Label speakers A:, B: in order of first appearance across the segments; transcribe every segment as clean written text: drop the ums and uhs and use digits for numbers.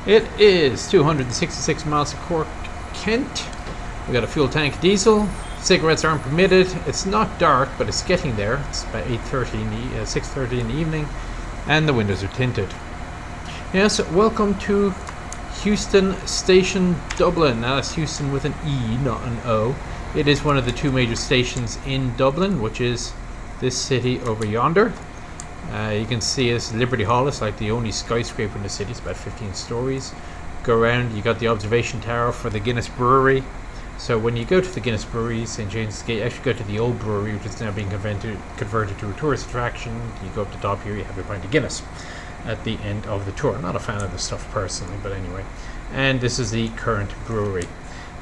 A: It is 266 miles to Cork, Kent. We got a fuel tank diesel. Cigarettes aren't permitted. It's not dark, but it's getting there. It's about 6:30 in the evening, and the windows are tinted. Yes, welcome to Heuston Station, Dublin. Now that's Heuston with an E, not an O. It is one of the two major stations in Dublin, which is this city over yonder. You can see it's Liberty Hall. It's like the only skyscraper in the city. It's about 15 stories. Go around, you got the observation tower for the Guinness Brewery. So when you go to the Guinness Brewery, St. James's Gate, actually go to the old brewery, which is now being converted to a tourist attraction. You go up the top here, you have your pint of Guinness at the end of the tour. I'm not a fan of this stuff personally, but anyway. And this is the current brewery.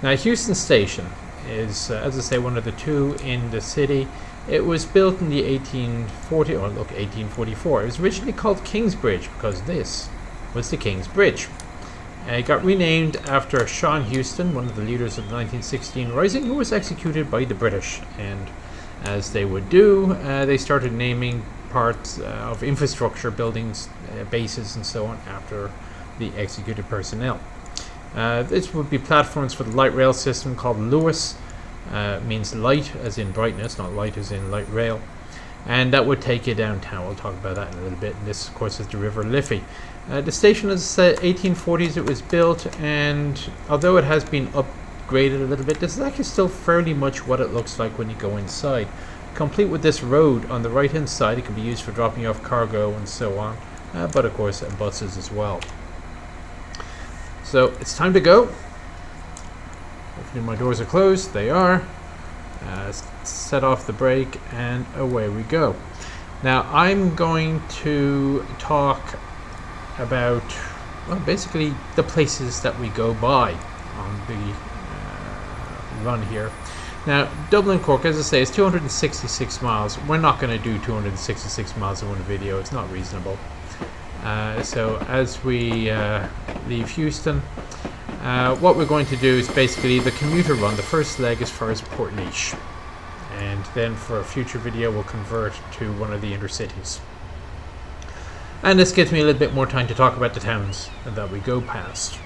A: Now, Heuston Station is, as I say, one of the two in the city. It was built in the 1844. It was originally called Kingsbridge because this was the King's Bridge. It got renamed after Sean Heuston, one of the leaders of the 1916 Rising, who was executed by the British. And as they would do, they started naming parts of infrastructure, buildings, bases, and so on after the executed personnel. This would be platforms for the light rail system called Lewis. Means light as in brightness, not light as in light rail. And that would take you downtown. We'll talk about that in a little bit. And this, of course, is the River Liffey. The station, as I said, 1840s it was built, and although it has been upgraded a little bit, this is actually still fairly much what it looks like when you go inside. Complete with this road on the right hand side. It can be used for dropping off cargo and so on, but of course buses as well. So it's time to go. Hopefully my doors are closed. They are. Set off the brake and away we go. Now I'm going to talk about, well, basically the places that we go by on the run here. Now, Dublin Cork, as I say, is 266 miles. We're not going to do 266 miles in one video. It's not reasonable. So as we leave Heuston, what we're going to do is basically the commuter run. The first leg as far as Portlaoise. And then for a future video, we'll convert to one of the intercities. And this gives me a little bit more time to talk about the towns that we go past.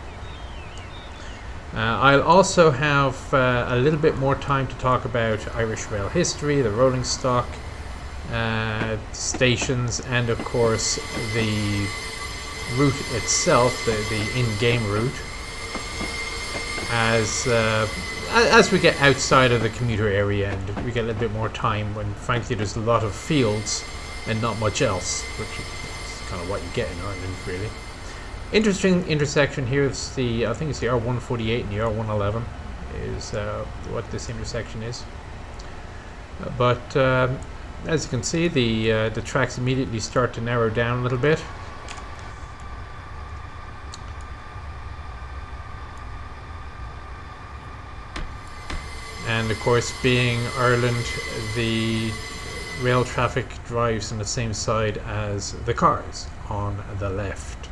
A: I'll also have a little bit more time to talk about Irish rail history, the rolling stock, stations, and of course the route itself, the in-game route, as we get outside of the commuter area and we get a little bit more time when frankly there's a lot of fields and not much else, which is kind of what you get in Ireland, really. Interesting intersection here is the, I think it's the R148 and the R111 is what this intersection is. But as you can see, the tracks immediately start to narrow down a little bit. And of course, being Ireland, the rail traffic drives on the same side as the cars on the left.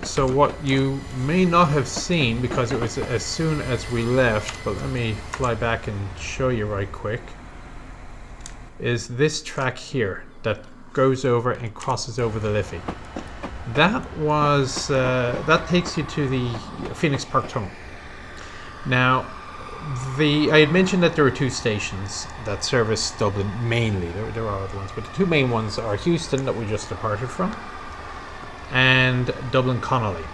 A: So what you may not have seen, because it was as soon as we left, but let me fly back and show you right quick, is this track here that goes over and crosses over the Liffey. That was that takes you to the Phoenix Park Tunnel. Now, I had mentioned that there are two stations that service Dublin mainly. There are other ones, but the two main ones are Heuston, that we just departed from, and Dublin Connolly.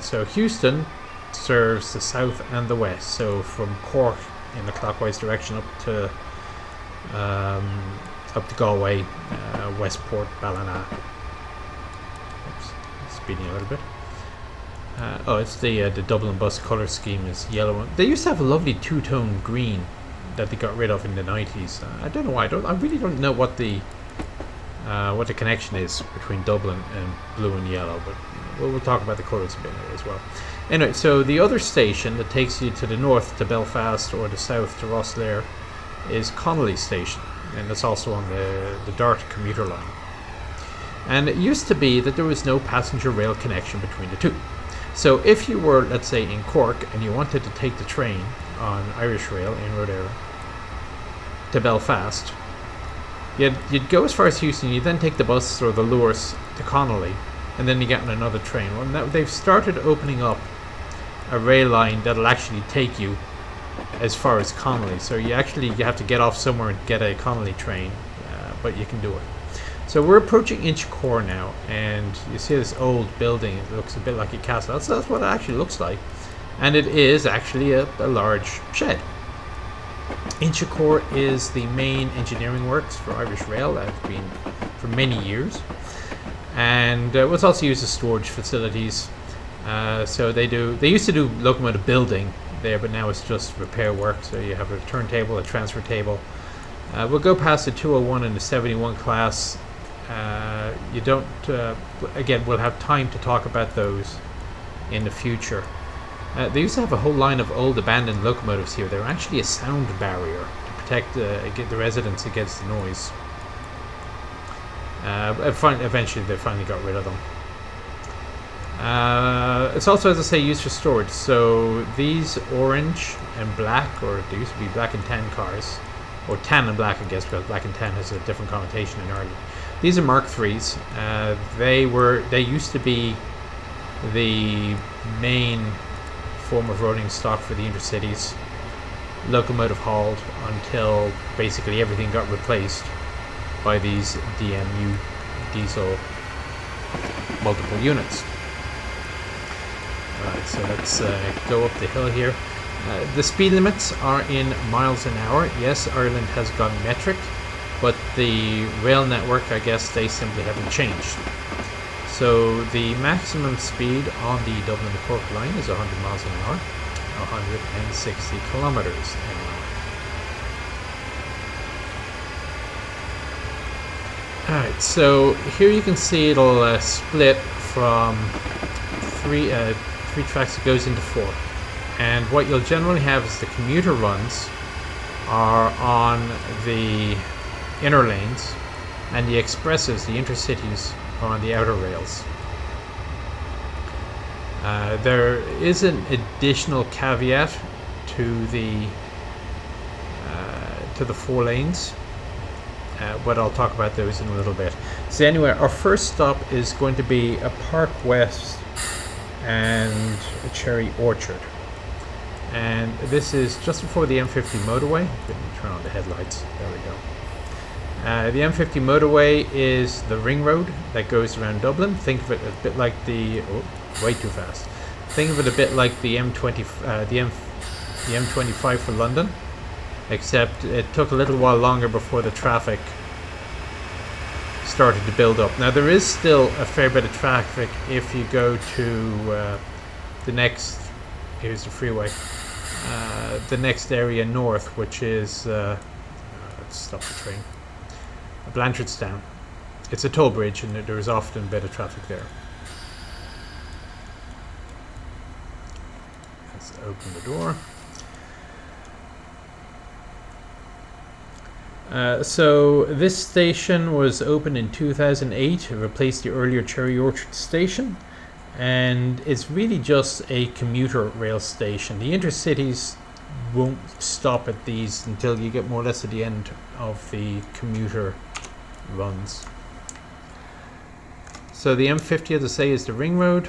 A: So Heuston serves the south and the west. So from Cork in the clockwise direction up to Galway, Westport, Ballina. Speeding a little bit. It's the Dublin bus colour scheme is yellow. They used to have a lovely two-tone green that they got rid of in the 90s. I don't know why. I really don't know what the connection is between Dublin and blue and yellow, but we'll talk about the colours a bit later as well. Anyway, so the other station that takes you to the north to Belfast or the south to Rosslare is Connolly Station, and that's also on the Dart commuter line. And it used to be that there was no passenger rail connection between the two. So if you were, let's say, in Cork and you wanted to take the train on Irish Rail in Road Era to Belfast, You'd go as far as Heuston, you'd then take the bus or the Lewis to Connolly, and then you get on another train. Well, now they've started opening up a rail line that'll actually take you as far as Connolly. So you have to get off somewhere and get a Connolly train, but you can do it. So we're approaching Inchicore now, and you see this old building. It looks a bit like a castle. That's what it actually looks like, and it is actually a large shed. Inchicore is the main engineering works for Irish Rail. That has been for many years, and was also used as storage facilities. So they used to do locomotive building there, but now it's just repair work. So you have a turntable, a transfer table. We'll go past the 201 and the 71 class. You don't. Again, we'll have time to talk about those in the future. They used to have a whole line of old abandoned locomotives here. They're actually a sound barrier to protect the residents against the noise. Eventually, they finally got rid of them. It's also, as I say, used for storage. So these orange and black, or they used to be black and tan cars, or tan and black, I guess, because black and tan has a different connotation in Ireland. These are Mark IIIs. They used to be the main form of rolling stock for the intercities, locomotive hauled until basically everything got replaced by these DMU diesel multiple units. Alright, so let's go up the hill here. The speed limits are in miles an hour. Yes, Ireland has gone metric, but the rail network, I guess they simply haven't changed. So the maximum speed on the Dublin to Cork line is 100 miles an hour, 160 kilometers an hour. Alright, so here you can see it'll split from three tracks. It goes into four. And what you'll generally have is the commuter runs are on the inner lanes, and the expresses, the intercities, are on the outer rails. There is an additional caveat to the 4 lanes, but I'll talk about those in a little bit. So anyway, our first stop is going to be a Park West and a Cherry Orchard. And this is just before the M50 motorway. Let me turn on the headlights. There we go. The M50 motorway is the ring road that goes around Dublin. Think of it a bit like the... Oh, way too fast. Think of it a bit like the M25 for London, except it took a little while longer before the traffic started to build up. Now there is still a fair bit of traffic if you go to the next... Here's the freeway. The next area north, which is... let's stop the train. Blanchardstown. It's a toll bridge, and there is often a bit of traffic there. Let's open the door. So this station was opened in 2008. It replaced the earlier Cherry Orchard station, and it's really just a commuter rail station. The intercities won't stop at these until you get more or less at the end of the commuter runs. So the M50, as I say, is the ring road,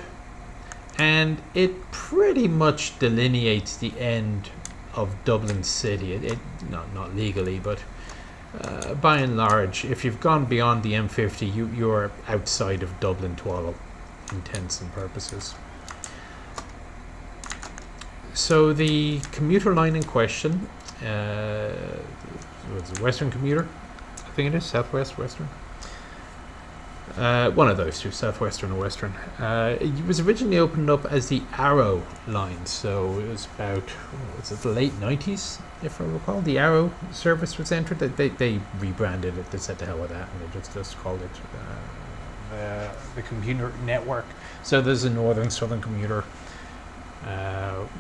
A: and it pretty much delineates the end of Dublin City. It not legally, but by and large, if you've gone beyond the M50, you're outside of Dublin to all intents and purposes. So the commuter line in question, was it Western Commuter? I think it is Southwest, Western. One of those two, Southwestern or Western. It was originally opened up as the Arrow line, so it was about the late 90s, if I recall. The Arrow service was entered. They rebranded it. They said to hell with that, and they just called it the commuter network. So there's a Northern, Southern Commuter,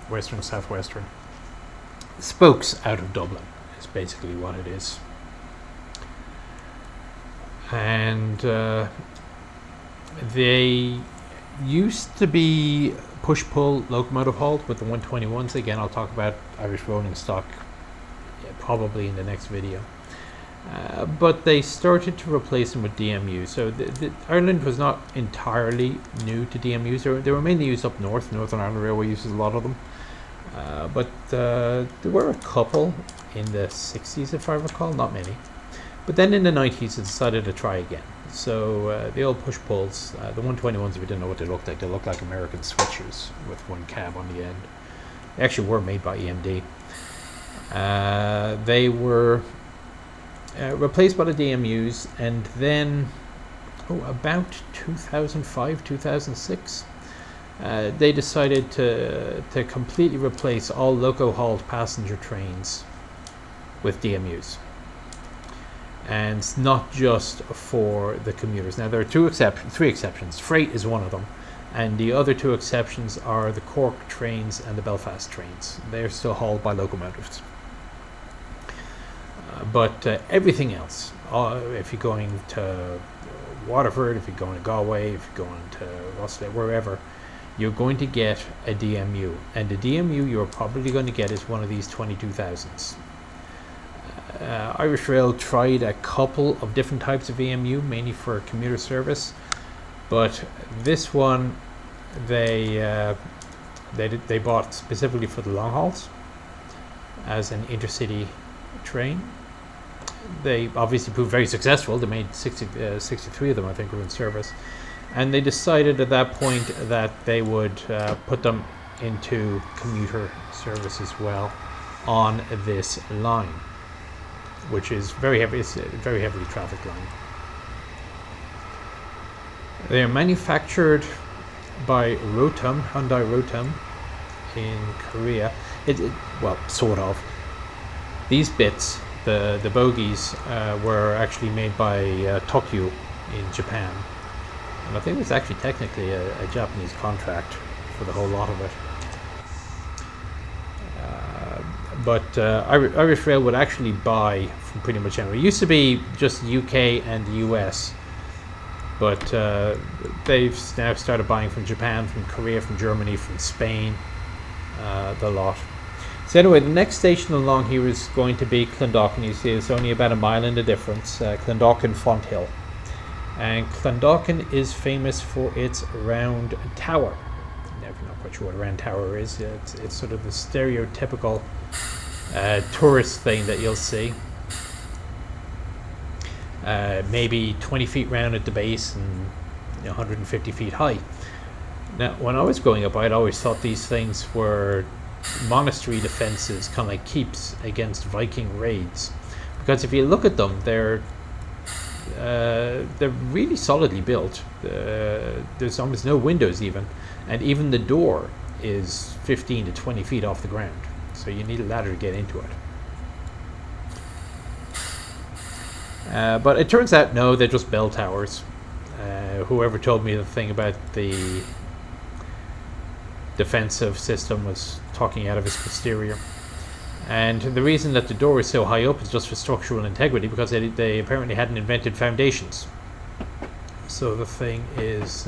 A: Western, Southwestern. Spokes out of Dublin is basically what it is. And they used to be push-pull locomotive hauled with the 121s. Again, I'll talk about Irish rolling stock probably in the next video. But they started to replace them with DMUs. So Ireland was not entirely new to DMUs. They were mainly used up north. Northern Ireland Railway uses a lot of them. But there were a couple in the 60s, if I recall, not many. But then in the 90s, they decided to try again. So the old push-pulls, the 121s, if you didn't know what they looked like American switchers with one cab on the end. They actually were made by EMD. They were replaced by the DMUs, and then about 2005, 2006, they decided to completely replace all loco-hauled passenger trains with DMUs. And not just for the commuters. Now there are three exceptions. Freight is one of them, and the other two exceptions are the Cork trains and the Belfast trains. They're still hauled by locomotives. But everything else, if you're going to Waterford, if you're going to Galway, if you're going to Russell, wherever, you're going to get a DMU. And the DMU you're probably going to get is one of these 22,000s. Irish Rail tried a couple of different types of EMU, mainly for commuter service, but this one they bought specifically for the long hauls as an intercity train. They obviously proved very successful. They made 63 of them, I think, were in service, and they decided at that point that they would put them into commuter service as well on this line, which is very heavy. It's a very heavily trafficked line. They are manufactured by Hyundai Rotem in Korea. Well, sort of. These bits, the bogies, were actually made by Tokyo in Japan, and I think it's actually technically a Japanese contract for the whole lot of it. But Irish Rail would actually buy from pretty much anywhere. It used to be just UK and the US, but they've now started buying from Japan, from Korea, from Germany, from Spain, the lot. So anyway, the next station along here is going to be Clondalkin. You see it's only about a mile in the difference, Clondalkin Fonthill. And Clondalkin is famous for its round tower. If you're not quite sure what a round tower is, it's sort of the stereotypical tourist thing that you'll see. Maybe 20 feet round at the base and 150 feet high. Now, when I was growing up, I'd always thought these things were monastery defenses, kind of like keeps against Viking raids. Because if you look at them, they're really solidly built. There's almost no windows even, and even the door is 15 to 20 feet off the ground. So you need a ladder to get into it. But it turns out, no, they're just bell towers. Whoever told me the thing about the defensive system was talking out of his posterior. And the reason that the door is so high up is just for structural integrity, because they apparently hadn't invented foundations. So the thing is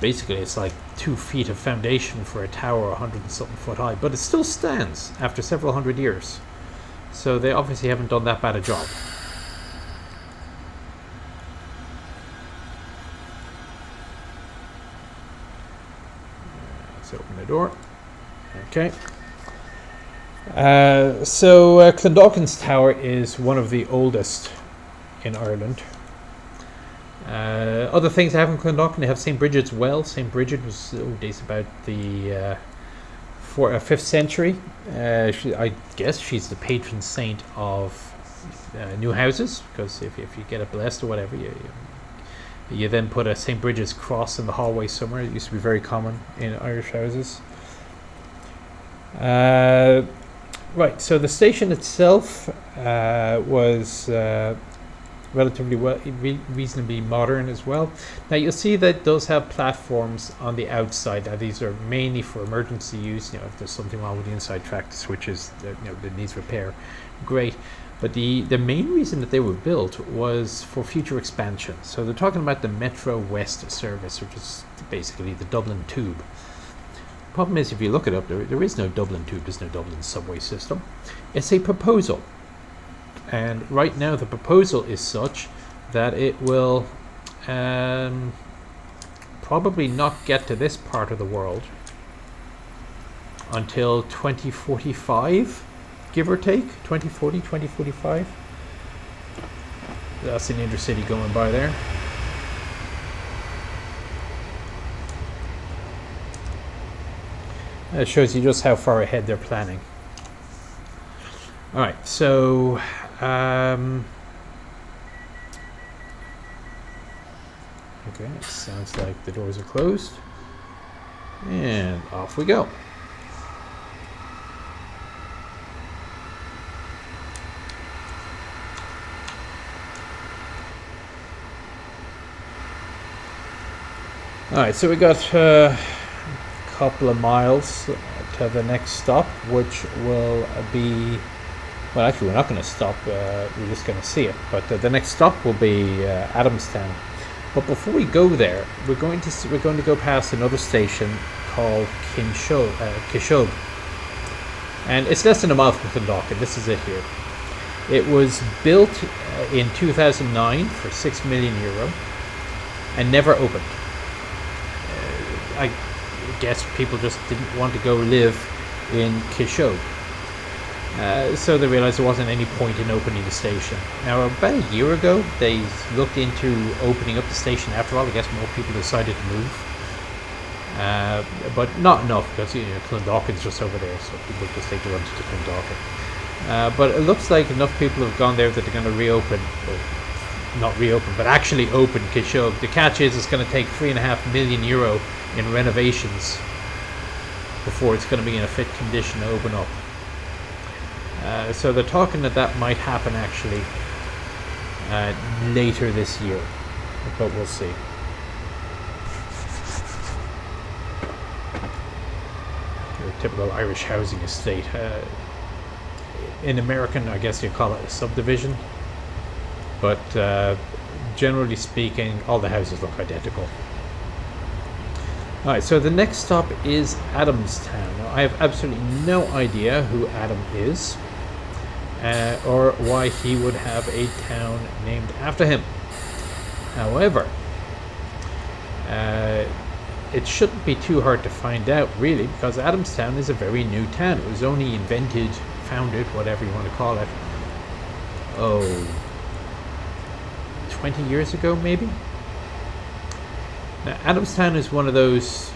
A: basically it's like 2 feet of foundation for a tower 100 and something foot high, but it still stands after several hundred years. So they obviously haven't done that bad a job. Let's open the door. Okay. So Clondalkin's tower is one of the oldest in Ireland. Other things I have in Clondalkin, they have St. Bridget's Well. St. Bridget was dates about the 5th century. I guess she's the patron saint of new houses, because if you get it blessed or whatever, you then put a St. Bridget's cross in the hallway somewhere. It used to be very common in Irish houses. Right, so the station itself was relatively reasonably modern as well. Now you'll see that it does have platforms on the outside. Now these are mainly for emergency use. If there's something wrong with the inside track switches that needs repair, great. But the main reason that they were built was for future expansion. So they're talking about the Metro West service, which is basically the Dublin Tube. problem is, if you look it up, there is no Dublin Tube, there's no Dublin subway system. It's a proposal. And right now the proposal is such that it will probably not get to this part of the world until 2045, give or take, 2040, 2045. That's an intercity going by there. That shows you just how far ahead they're planning. Alright, so okay, it sounds like the doors are closed. And off we go. Alright, so we got a couple of miles to the next stop, which will be, well, actually we're not going to stop, we're just going to see it, but the next stop will be Adamstown. But before we go there, we're going to go past another station called Kishogue, and it's less than a mile from Clondalkin. This is it here. It was built in 2009 for €6 million and never opened. I guess people just didn't want to go live in Kishogue. So they realized there wasn't any point in opening the station. Now, about a year ago, they looked into opening up the station after all. I guess more people decided to move. But not enough, because Clondalkin's just over there, so people just take the run to Clondalkin. But it looks like enough people have gone there that they're going to reopen, or not reopen, but actually open Kishogue. The catch is it's going to take €3.5 million in renovations before it's going to be in a fit condition to open up. So they're talking that might happen actually later this year, but we'll see. Your typical Irish housing estate. In American, I guess you call it a subdivision, but generally speaking, all the houses look identical. Alright, so the next stop is Adamstown. Now, I have absolutely no idea who Adam is, or why he would have a town named after him. However, it shouldn't be too hard to find out, really, because Adamstown is a very new town. It was only invented, founded, whatever you want to call it, 20 years ago, maybe? Now, Adamstown is one of those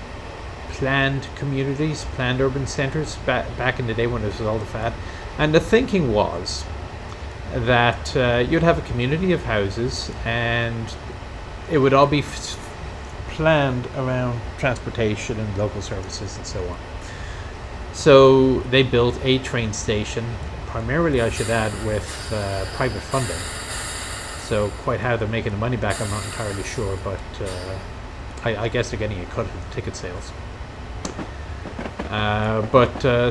A: planned communities, planned urban centres, back in the day when it was all the fad. And the thinking was that you'd have a community of houses and it would all be planned around transportation and local services and so on. So they built a train station, primarily, I should add, with private funding. So quite how they're making the money back, I'm not entirely sure, but I guess they're getting a cut of the ticket sales.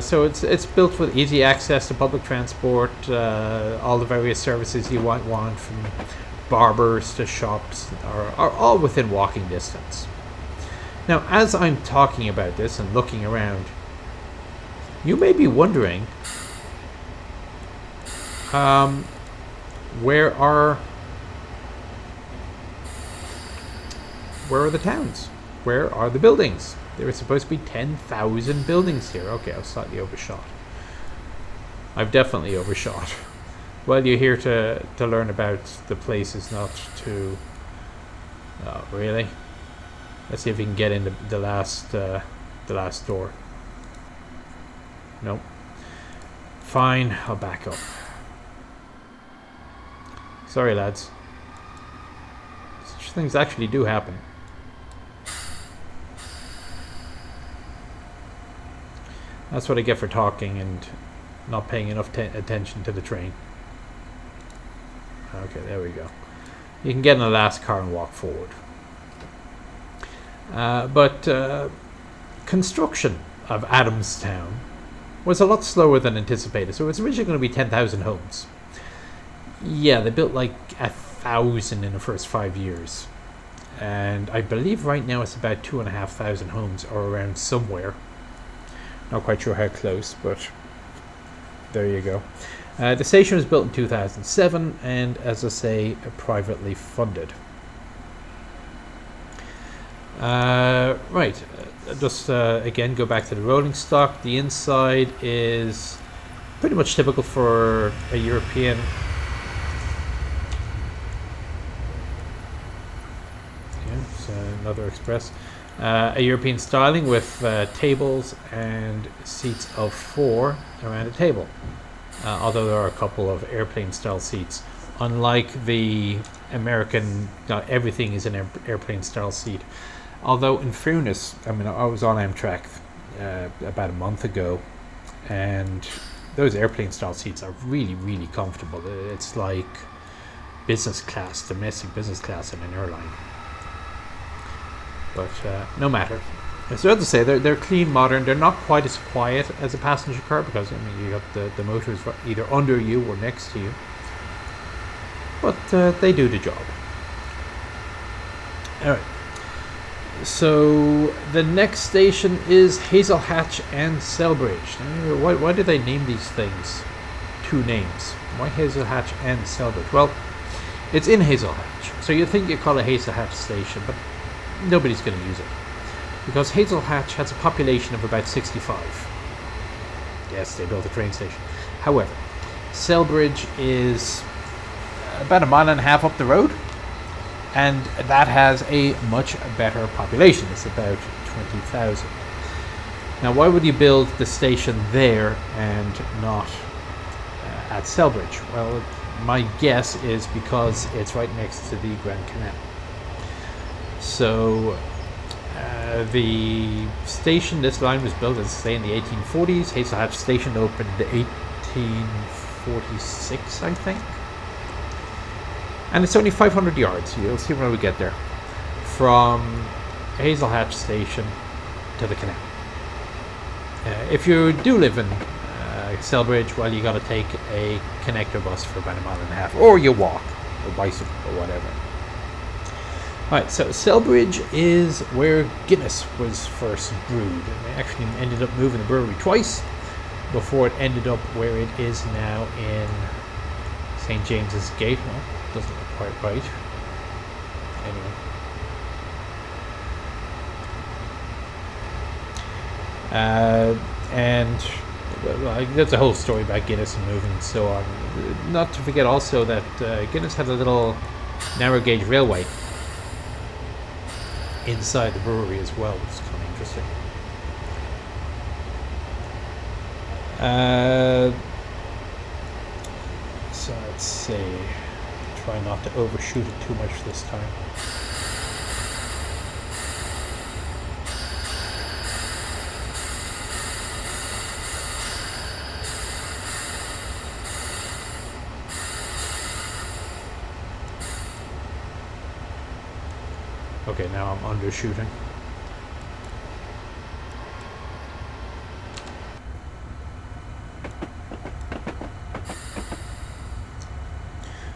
A: So it's built with easy access to public transport, all the various services you might want, from barbers to shops, are all within walking distance. Now, as I'm talking about this and looking around, you may be wondering, where are the towns? Where are the buildings? There are supposed to be 10,000 buildings here. Okay, I've slightly overshot. I've definitely overshot. Well, you're here to learn about the places, not to... Oh, really? Let's see if we can get into the last door. Nope. Fine, I'll back up. Sorry, lads. Such things actually do happen. That's what I get for talking and not paying enough attention to the train. Okay, there we go. You can get in the last car and walk forward. But construction of Adamstown was a lot slower than anticipated. So it was originally going to be 10,000 homes. Yeah, they built like 1,000 in the first 5 years. And I believe right now it's about 2,500 homes or around somewhere. Not quite sure how close, but there you go. The station was built in 2007 and, as I say, privately funded. Right, just again go back to the rolling stock. The inside is pretty much typical for a European. Yeah, it's another express. A European styling with tables and seats of 4 around a table. Although there are a couple of airplane style seats. Unlike the American, not everything is an airplane style seat. Although in fairness, I mean, I was on Amtrak about a month ago, and those airplane style seats are really, really comfortable. It's like business class, domestic business class in an airline. But no matter. So as I say, they're clean, modern. They're not quite as quiet as a passenger car because, I mean, you got the motors either under you or next to you. But they do the job. All right. So the next station is Hazelhatch and Selbridge. Why do they name these things? 2 names. Why Hazelhatch and Selbridge? Well, it's in Hazelhatch. So you think you call it Hazelhatch station, but nobody's going to use it. Because Hazelhatch has a population of about 65. Yes, they built a train station. However, Selbridge is about 1.5 miles up the road, and that has a much better population. It's about 20,000. Now, why would you build the station there and not at Selbridge? Well, my guess is because it's right next to the Grand Canal. So the station, this line was built, as I say, in the 1840s. Hazelhatch Station opened in 1846, I think. And it's only 500 yards. You'll see when we get there. From Hazelhatch Station to the canal. If you do live in Selbridge, well, you got to take a connector bus for about 1.5 miles. Or you walk, or bicycle, or whatever. Alright, so Selbridge is where Guinness was first brewed. And they actually ended up moving the brewery twice before it ended up where it is now in St. James's Gate. Well, doesn't look quite right. Anyway. And well, there's a whole story about Guinness and moving and so on. Not to forget also that Guinness had a little narrow gauge railway inside the brewery as well, which is kind of interesting. So let's see. Try not to overshoot it too much this time. Okay, now I'm undershooting.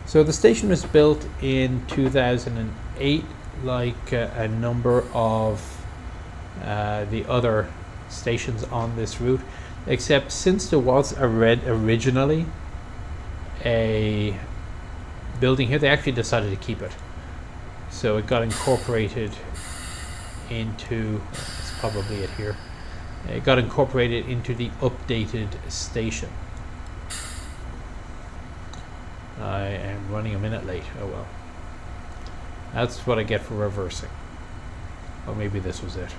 A: So the station was built in 2008, like a number of the other stations on this route, except since there was originally a building here, they actually decided to keep it. So it got incorporated into, that's probably it here, it got incorporated into the updated station. I am running a minute late, oh well. That's what I get for reversing. Or maybe this was it.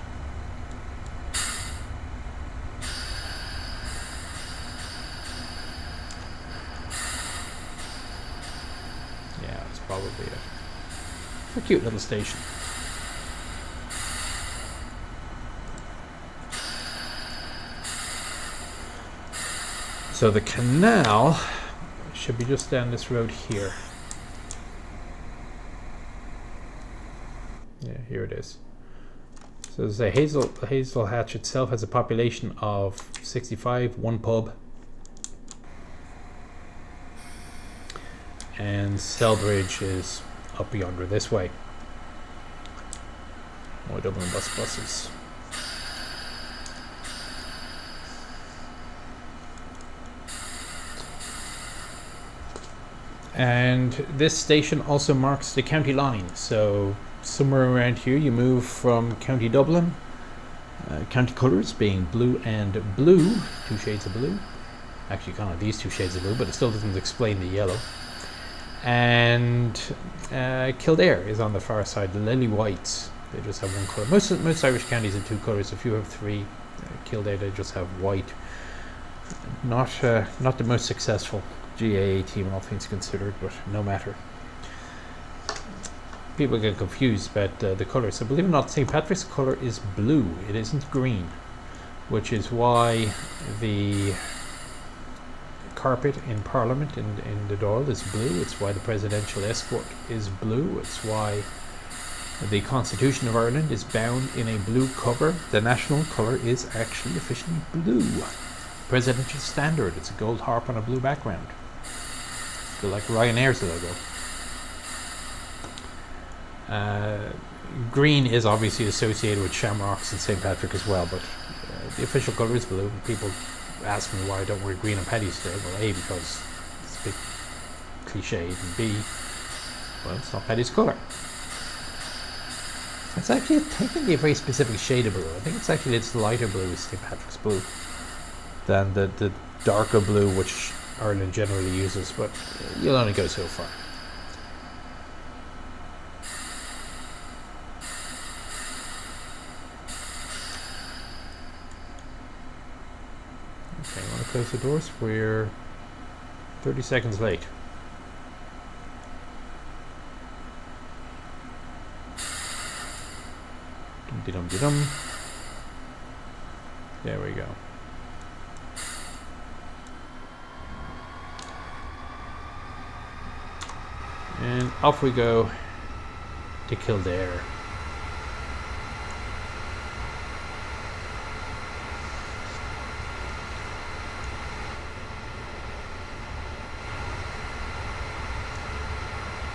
A: Yeah, that's probably it. A cute little station. So the canal should be just down this road here. Yeah, here it is. So the Hazelhatch itself has a population of 65, one pub. And Selbridge is up yonder this way. More Dublin buses. And this station also marks the county line. So somewhere around here you move from County Dublin, county colours being blue and blue, 2 shades of blue. Actually kind of these 2 shades of blue, but it still doesn't explain the yellow. And Kildare is on the far side, the lily whites. They just have one colour. Most Irish counties have 2 colours. If you have 3, Kildare they just have white. Not the most successful GAA team, all things considered, but no matter. People get confused about the colour. So believe it or not, St. Patrick's colour is blue. It isn't green, which is why the carpet in Parliament in the Dáil is blue. It's why the presidential escort is blue. It's why the Constitution of Ireland is bound in a blue cover. The national colour is actually officially blue. Presidential standard. It's a gold harp on a blue background. Feel like Ryanair's logo. Green is obviously associated with shamrocks and St. Patrick as well, but the official colour is blue. People ask me why I don't wear green on Paddy's Day. Well, A, because it's a bit cliched, and B, well, it's not Paddy's colour. It's actually technically a very specific shade of blue. I think it's lighter blue is St. Patrick's blue than the darker blue which Ireland generally uses, but you'll only go so far. Okay, I want to close the doors. We're 30 seconds late. Dum-de-dum-de-dum. There we go. And off we go to Kildare.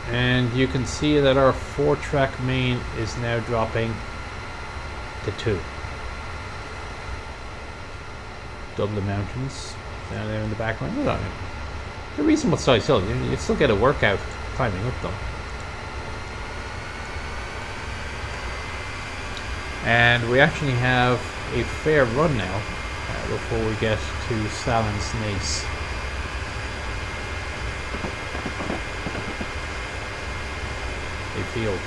A: And you can see that our 4-track main is now dropping to 2. Dublin Mountains down there in the background. They're a reasonable size hill. You still get a workout climbing up them. And we actually have a fair run now before we get to Salins Nace. A field.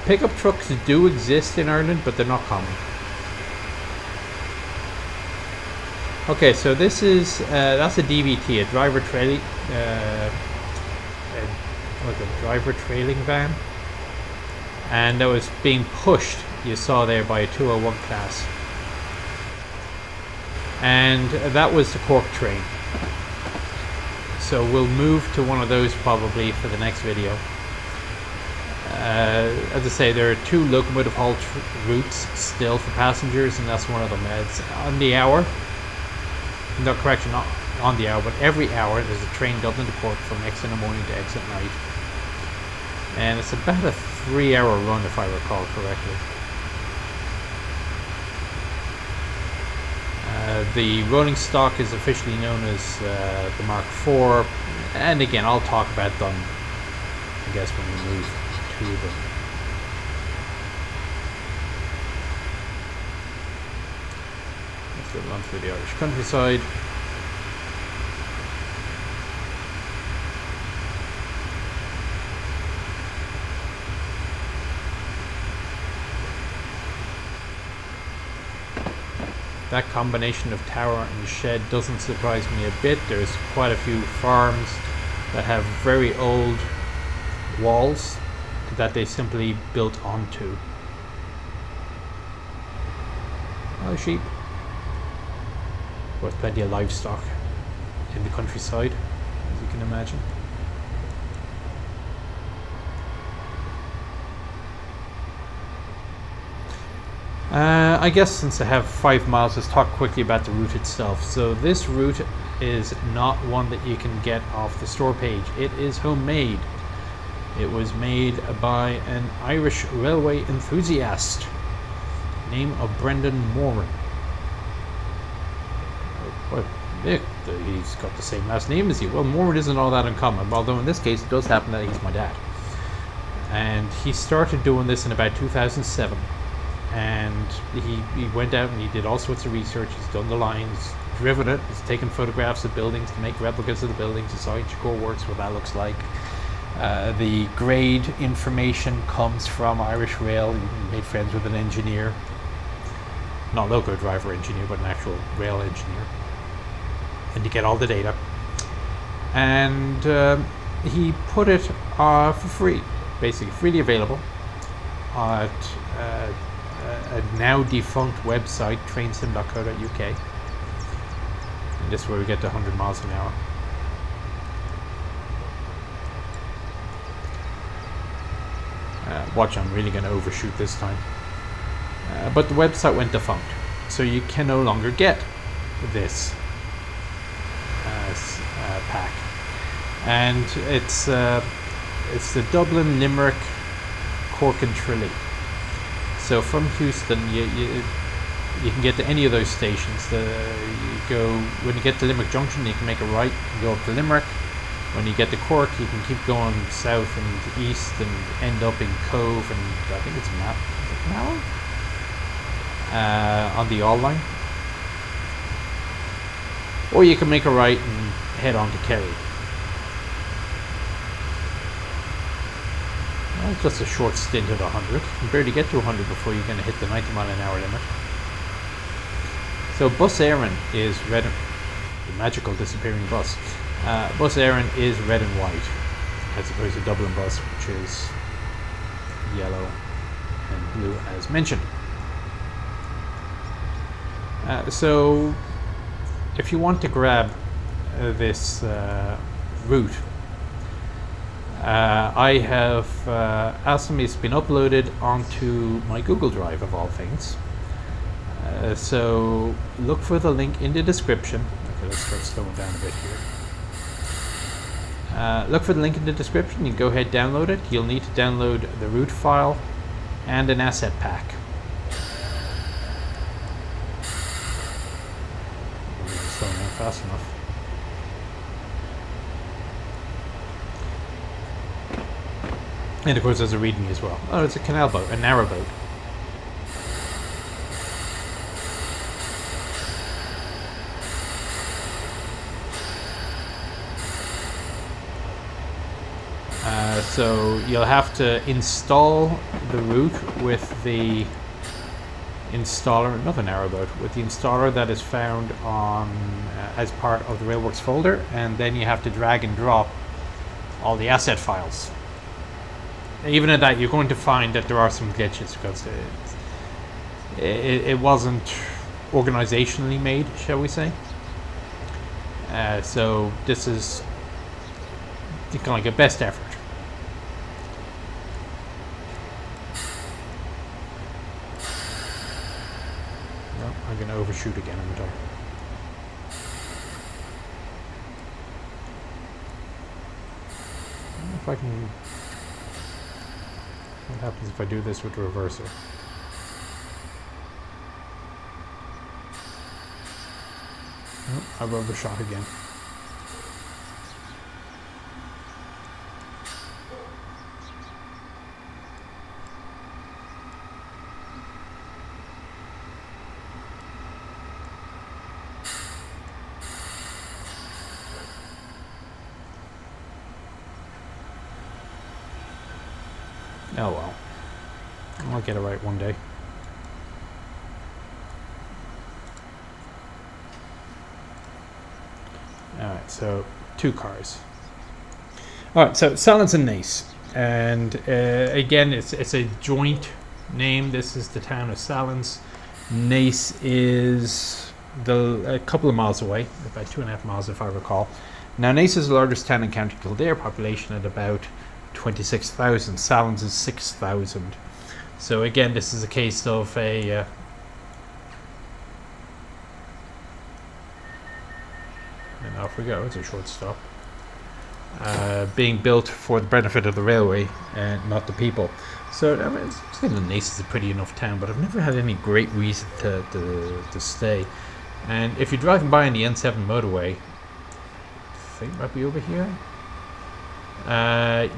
A: Pickup trucks do exist in Ireland, but they're not common. Okay, so this is that's a DVT, a driver trailing, a driver trailing van, and that was being pushed. You saw there by a 201 class, and that was the Cork train. So we'll move to one of those probably for the next video. As I say, there are 2 locomotive halt routes still for passengers, and that's one of them. It's on the hour. No, correction, not on the hour, but every hour there's a train Dublin to Cork from X in the morning to X at night. And it's about a 3-hour run if I recall correctly. The rolling stock is officially known as the Mark IV, and again I'll talk about them, I guess, when we move to them. Let's run through the Irish countryside. That combination of tower and shed doesn't surprise me a bit. There's quite a few farms that have very old walls that they simply built onto. Oh, sheep. Of course, plenty of livestock in the countryside, as you can imagine. I guess since I have 5 miles, let's talk quickly about the route itself. So this route is not one that you can get off the store page. It is homemade. It was made by an Irish railway enthusiast, name of Brendan Moran. But Nick, he's got the same last name as you. Well, Morwood isn't all that uncommon, although in this case it does happen that he's my dad. And he started doing this in about 2007. And he went out and he did all sorts of research. He's done the lines, driven it, he's taken photographs of buildings to make replicas of the buildings. He saw each core works, what that looks like. The grade information comes from Irish Rail. He made friends with an engineer, not loco driver engineer, but an actual rail engineer, and to get all the data. And he put it for free, basically freely available, at a now defunct website, trainsim.co.uk. And this is where we get to 100 miles an hour. Watch, I'm really going to overshoot this time. But the website went defunct, so you can no longer get this pack. And it's the Dublin, Limerick, Cork and Tralee. So from Heuston, you can get to any of those stations. When you get to Limerick Junction, you can make a right and go up to Limerick. When you get to Cork, you can keep going south and east and end up in Cove, and I think it's Mallow? On the All line. Or you can make a right and head on to Kerry. Well, it's just a short stint at 100. You can barely get to 100 before you're going to hit the 90 mile an hour limit. So Bus Éireann is red, the magical disappearing bus. Bus Éireann is red and white, as opposed to Dublin bus, which is yellow and blue, as mentioned. So, if you want to grab this route, I have asked them. It's been uploaded onto my Google Drive, of all things. So, look for the link in the description. Okay, let's start slowing down a bit here. Look for the link in the description. You can go ahead, download it. You'll need to download the route file and an asset pack. I'm slowing down fast enough. And of course there's a readme as well. Oh, it's a canal boat, a narrow boat. So you'll have to install the route with the installer, another narrowboat, with the installer that is found on as part of the Railworks folder, and then you have to drag and drop all the asset files. Even at that, you're going to find that there are some glitches because it wasn't organizationally made, shall we say. So this is kind of like a best effort. I'm going to overshoot again, aren't I? If I can... What happens if I do this with the reverser? Oh, I've overshot again. Oh well, I'll get it right one day. Alright, so 2 cars. Alright, so Sallins and Naas. And again, it's a joint name. This is the town of Sallins. Naas is a couple of miles away, about 2.5 miles if I recall. Now Naas is the largest town in County Kildare, population at about 26,000. Sallins is 6,000. So again, this is a case of a and off we go. It's a short stop. Being built for the benefit of the railway and not the people. So I mean, Naas is a pretty enough town, but I've never had any great reason to stay. And if you're driving by on the N7 motorway, I think it might be over here.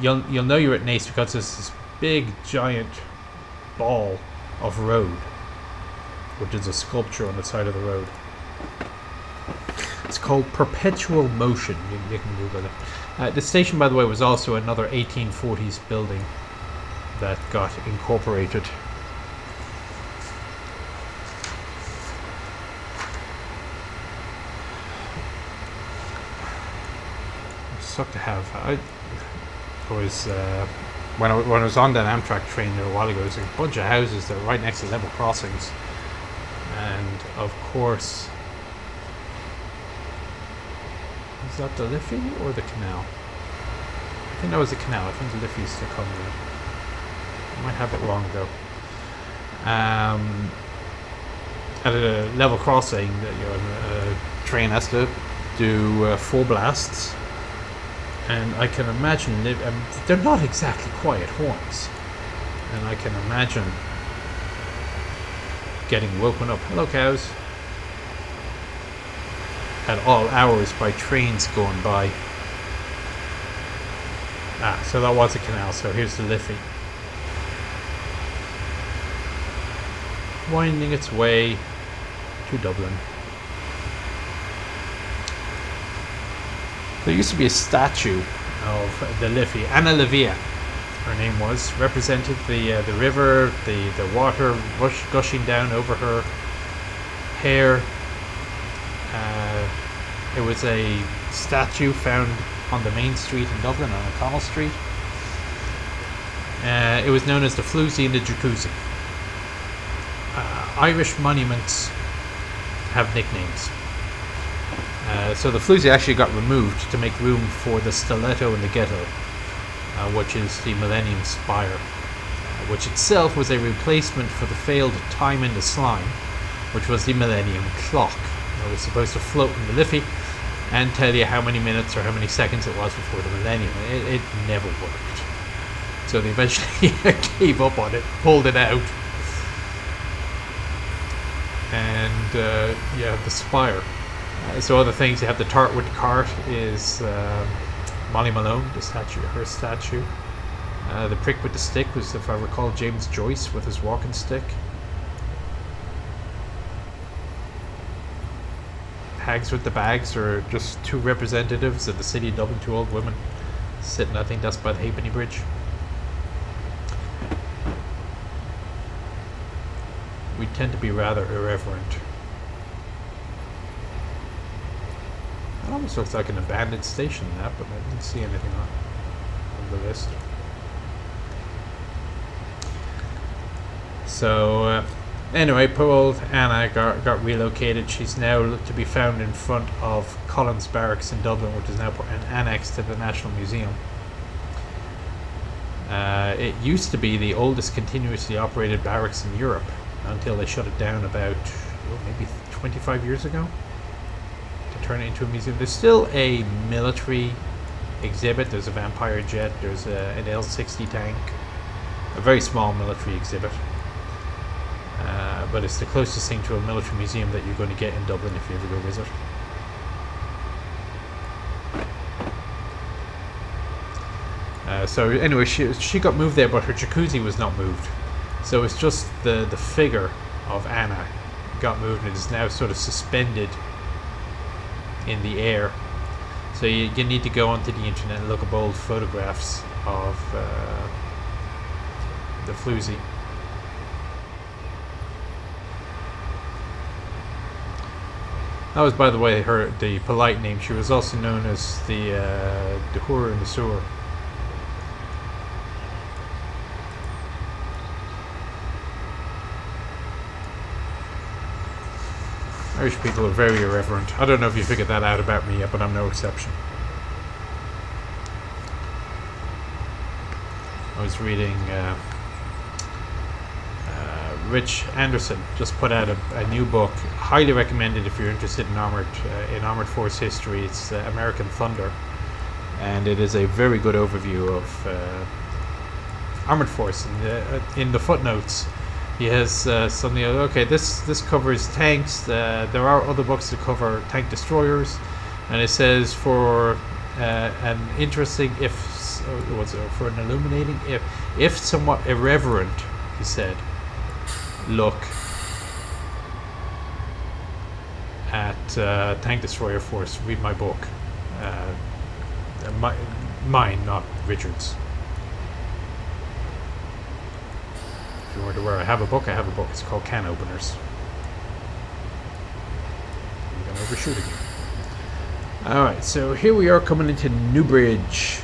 A: You'll know you're at Naas because there's this big giant ball of road, which is a sculpture on the side of the road. It's called Perpetual Motion. You can Google it. The station, by the way, was also another 1840s building that got incorporated. Suck to have. I was when I was on that Amtrak train there a while ago. There's a bunch of houses that are right next to level crossings, and of course, is that the Liffey or the canal? I think that was the canal. I think the Liffey is still coming in. I might have it wrong though. At a level crossing, a train has to do 4 blasts. And I can imagine, they're not exactly quiet horns. And I can imagine getting woken up, hello cows, at all hours by trains going by. So that was a canal, so here's the Liffey. Winding its way to Dublin. There used to be a statue of the Liffey. Anna Livia, her name was, represented the river, the water gushing down over her hair. It was a statue found on the main street in Dublin, on O'Connell Street. It was known as the Floozy and the Jacuzzi. Irish monuments have nicknames. So the Floozy actually got removed to make room for the Stiletto in the Ghetto, which is the Millennium Spire, which itself was a replacement for the failed Time in the Slime, which was the Millennium Clock. It was supposed to float in the Liffey and tell you how many minutes or how many seconds it was before the Millennium. It never worked. So they eventually gave up on it, pulled it out, and you have the Spire. So other things, you have the Tartwood Cart is Molly Malone, the statue, her statue. The prick with the stick was, if I recall, James Joyce with his walking stick. Hags with the bags are just 2 representatives of the city of Dublin, 2 old women sitting, I think that's by the Halfpenny Bridge. We tend to be rather irreverent. It almost looks like an abandoned station, that, but I didn't see anything on the list. So, anyway, poor old Anna got relocated. She's now to be found in front of Collins Barracks in Dublin, which is now an annex to the National Museum. It used to be the oldest continuously operated barracks in Europe until they shut it down about maybe 25 years ago. Turn it into a museum. There's still a military exhibit. There's a Vampire jet. There's an L-60 tank. A very small military exhibit. But it's the closest thing to a military museum that you're going to get in Dublin if you ever go visit. So anyway, she got moved there, but her jacuzzi was not moved. So it's just the figure of Anna got moved and is now sort of suspended in the air. So you need to go onto the internet and look up old photographs of the Floozy. That was, by the way, the polite name. She was also known as the whore in the sewer. Irish people are very irreverent. I don't know if you figured that out about me yet, but I'm no exception. I was reading Rich Anderson just put out a new book. Highly recommended if you're interested in armored force history. It's American Thunder, and it is a very good overview of armored force. In the footnotes, He has something. Okay, this covers tanks. There are other books that cover tank destroyers, and it says for an interesting, for an illuminating, if somewhat irreverent, he said, look at tank destroyer force. Read my book. Mine, not Richard's. If you wonder where I have a book, I have a book. It's called Can Openers. I'm going to overshoot again. Alright, so here we are coming into Newbridge.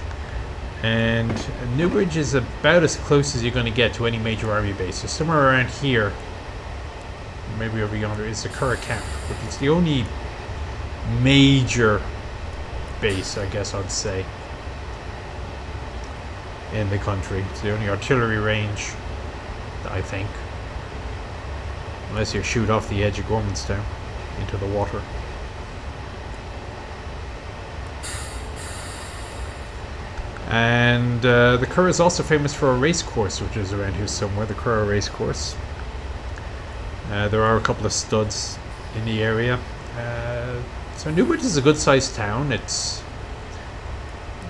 A: And Newbridge is about as close as you're going to get to any major army base. So somewhere around here, maybe over yonder, is the Curragh Camp, which is the only major base, I guess I'd say, in the country. It's the only artillery range, I think, unless you shoot off the edge of Gormanstown into the water. And the Curragh is also famous for a race course, which is around here somewhere, the Curragh race course. There are a couple of studs in the area. So Newbridge is a good sized town. It's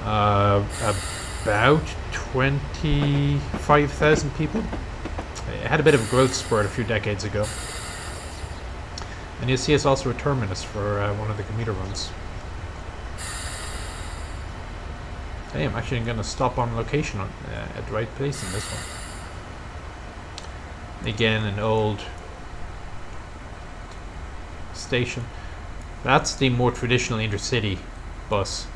A: about 25,000 people. It had a bit of a growth spurt a few decades ago. And you'll see it's also a terminus for one of the commuter runs. Hey, I'm actually going to stop on location at the right place in this one. Again, an old station. That's the more traditional intercity bus.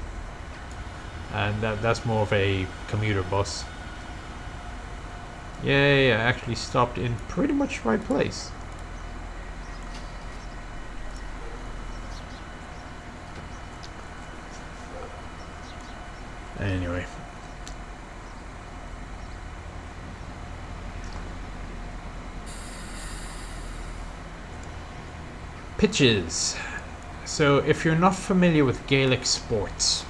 A: And that's more of a commuter bus. Yay, I actually stopped in pretty much the right place. Anyway. Pitches. So if you're not familiar with Gaelic sports,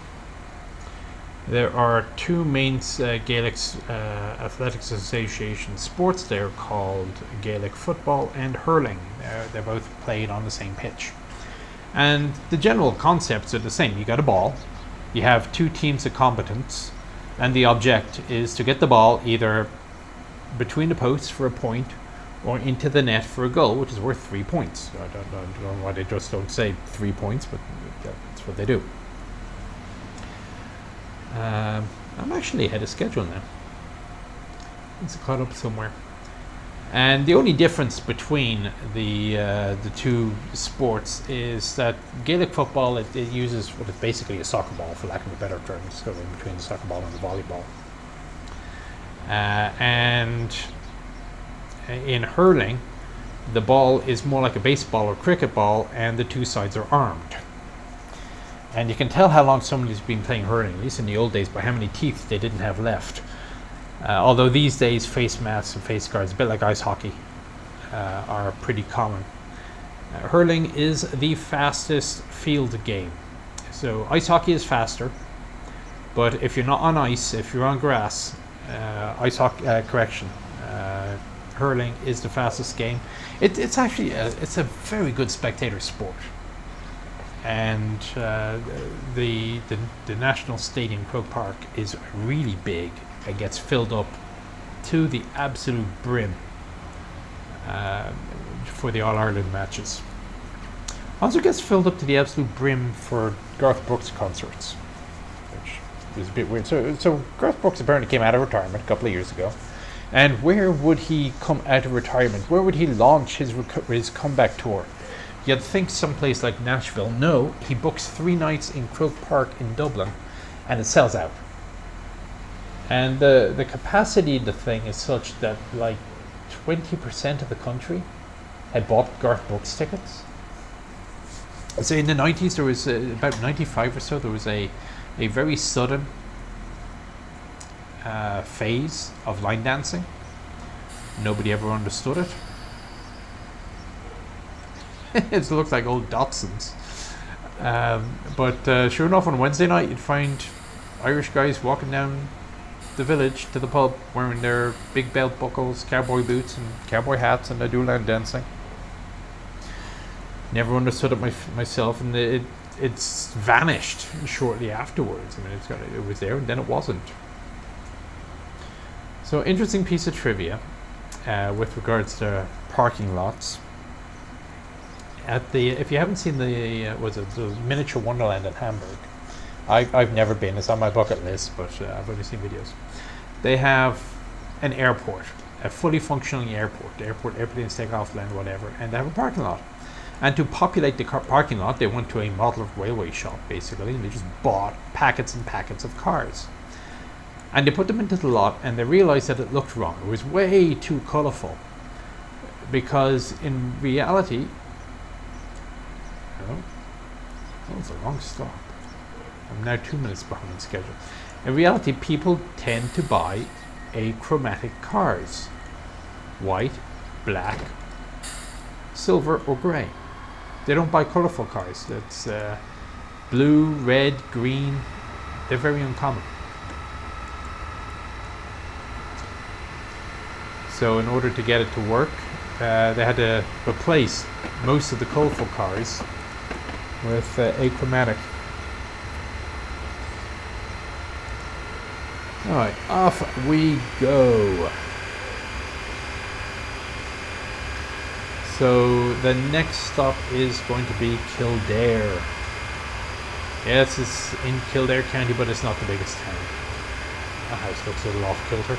A: there are two main Gaelic Athletics Association sports. They're called Gaelic football and hurling. They're both played on the same pitch. And the general concepts are the same. You got a ball, you have two teams of combatants, and the object is to get the ball either between the posts for a point or into the net for a goal, which is worth 3 points. I don't know why they just don't say 3 points, but that's what they do. I'm actually ahead of schedule now. It's caught up somewhere. And the only difference between the two sports is that Gaelic football, it uses what is basically a soccer ball, for lack of a better term, so in between the soccer ball and the volleyball. And in hurling, the ball is more like a baseball or cricket ball, and the two sides are armed. And you can tell how long somebody's been playing hurling, at least in the old days, by how many teeth they didn't have left. Although these days face masks and face guards, a bit like ice hockey, are pretty common. Hurling is the fastest field game. So ice hockey is faster, but if you're not on ice, if you're on grass, hurling is the fastest game. It's actually it's a very good spectator sport. And the National Stadium, Croke Park, is really big. It gets filled up to the absolute brim for the All-Ireland matches. Also gets filled up to the absolute brim for Garth Brooks concerts, which is a bit weird. So Garth Brooks apparently came out of retirement a couple of years ago. And where would he come out of retirement? Where would he launch his comeback tour? You'd think someplace like Nashville. No, he books 3 nights in Croke Park in Dublin, and it sells out. And the capacity of the thing is such that like 20% of the country had bought Garth Brooks tickets. So in the 90s, there was about 95 or so, there was a very sudden phase of line dancing. Nobody ever understood it. It looks like old Datsuns. But sure enough, on Wednesday night, you'd find Irish guys walking down the village to the pub wearing their big belt buckles, cowboy boots, and cowboy hats, and they do line dancing. Never understood it myself, and it's vanished shortly afterwards. I mean, it was there and then it wasn't. So, interesting piece of trivia with regards to parking lots. If you haven't seen the miniature Wonderland in Hamburg, I've never been. It's on my bucket list, but I've only seen videos. They have an airport, a fully functioning airport. The airplanes take off, land, whatever, and they have a parking lot. And to populate the parking lot, they went to a model railway shop, basically, and they just bought packets and packets of cars. And they put them into the lot, and they realized that it looked wrong. It was way too colourful. Because in reality, that was a wrong stop. I'm now 2 minutes behind schedule. In reality, people tend to buy achromatic cars. White, black, silver, or grey. They don't buy colourful cars. That's blue, red, green. They're very uncommon. So in order to get it to work, they had to replace most of the colourful cars with achromatic. Alright, off we go. So the next stop is going to be Kildare. Yes, it's in Kildare County, but it's not the biggest town. The house looks a little off kilter.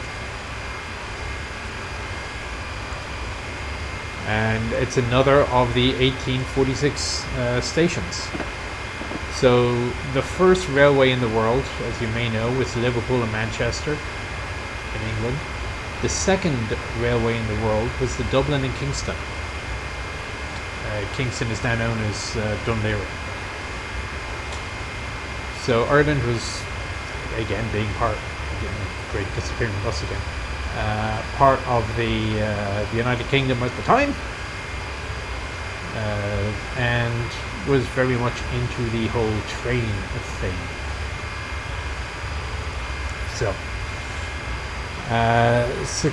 A: And it's another of the 1846 stations. So the first railway in the world, as you may know, was Liverpool and Manchester in England. The second railway in the world was the Dublin and Kingston. Kingston is now known as Dundee. So Ireland was, again, being part, great disappearing bus again, part of the United Kingdom at the time, and was very much into the whole train thing. So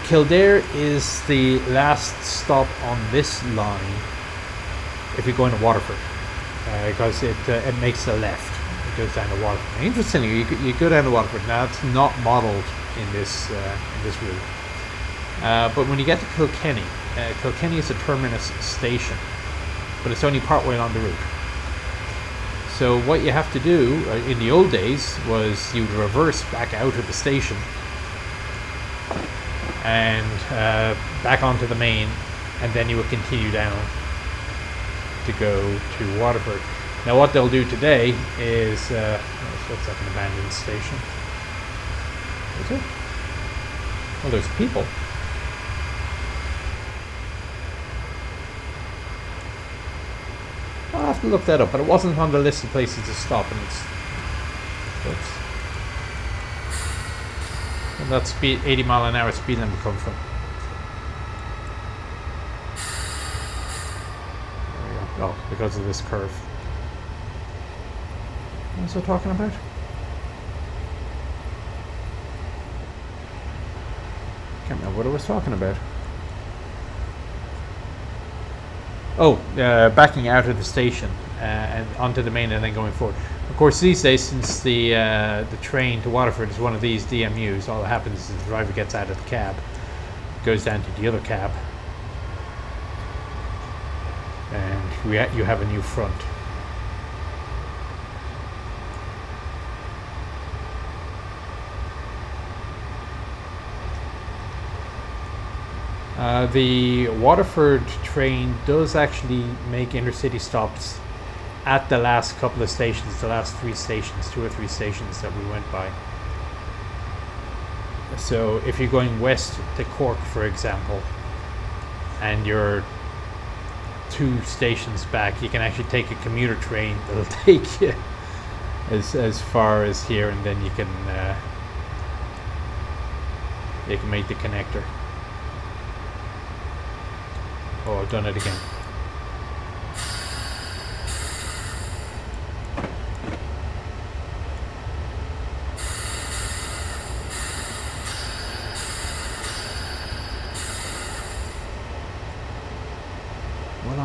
A: Kildare is the last stop on this line if you're going to Waterford, because it makes a left. It goes down to Waterford. And interestingly, you go down to Waterford. Now it's not modelled in this route, but when you get to Kilkenny, Kilkenny is a terminus station, but it's only partway along the route. So what you have to do in the old days was you would reverse back out of the station and back onto the main, and then you would continue down to go to Waterford. Now what they'll do today is looks like an abandoned station. Is it? Well, there's people. I'll have to look that up, but it wasn't on the list of places to stop, and and that speed, 80 mile an hour speed limit come from. There we go. Oh, because of this curve. What was I talking about? Can't remember what I was talking about. Oh, backing out of the station and onto the main and then going forward. Of course, these days, since the train to Waterford is one of these DMUs, all that happens is the driver gets out of the cab, goes down to the other cab, and you have a new front. The Waterford train does actually make intercity stops at the last couple of stations, the last 3 stations, 2 or 3 stations that we went by. So if you're going west to Cork, for example, and you're 2 stations back, you can actually take a commuter train that'll take you as far as here, and then you can make the connector. Oh, I've done it again.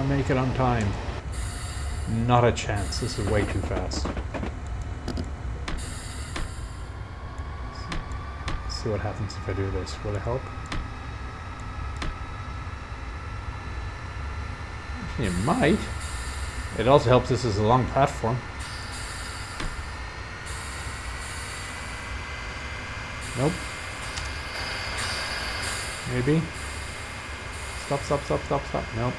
A: make it on time. Not a chance. This is way too fast. Let's see what happens if I do this. Will it help? It might. It also helps this is a long platform. Nope. Maybe. Stop, stop, stop, stop, stop. Nope.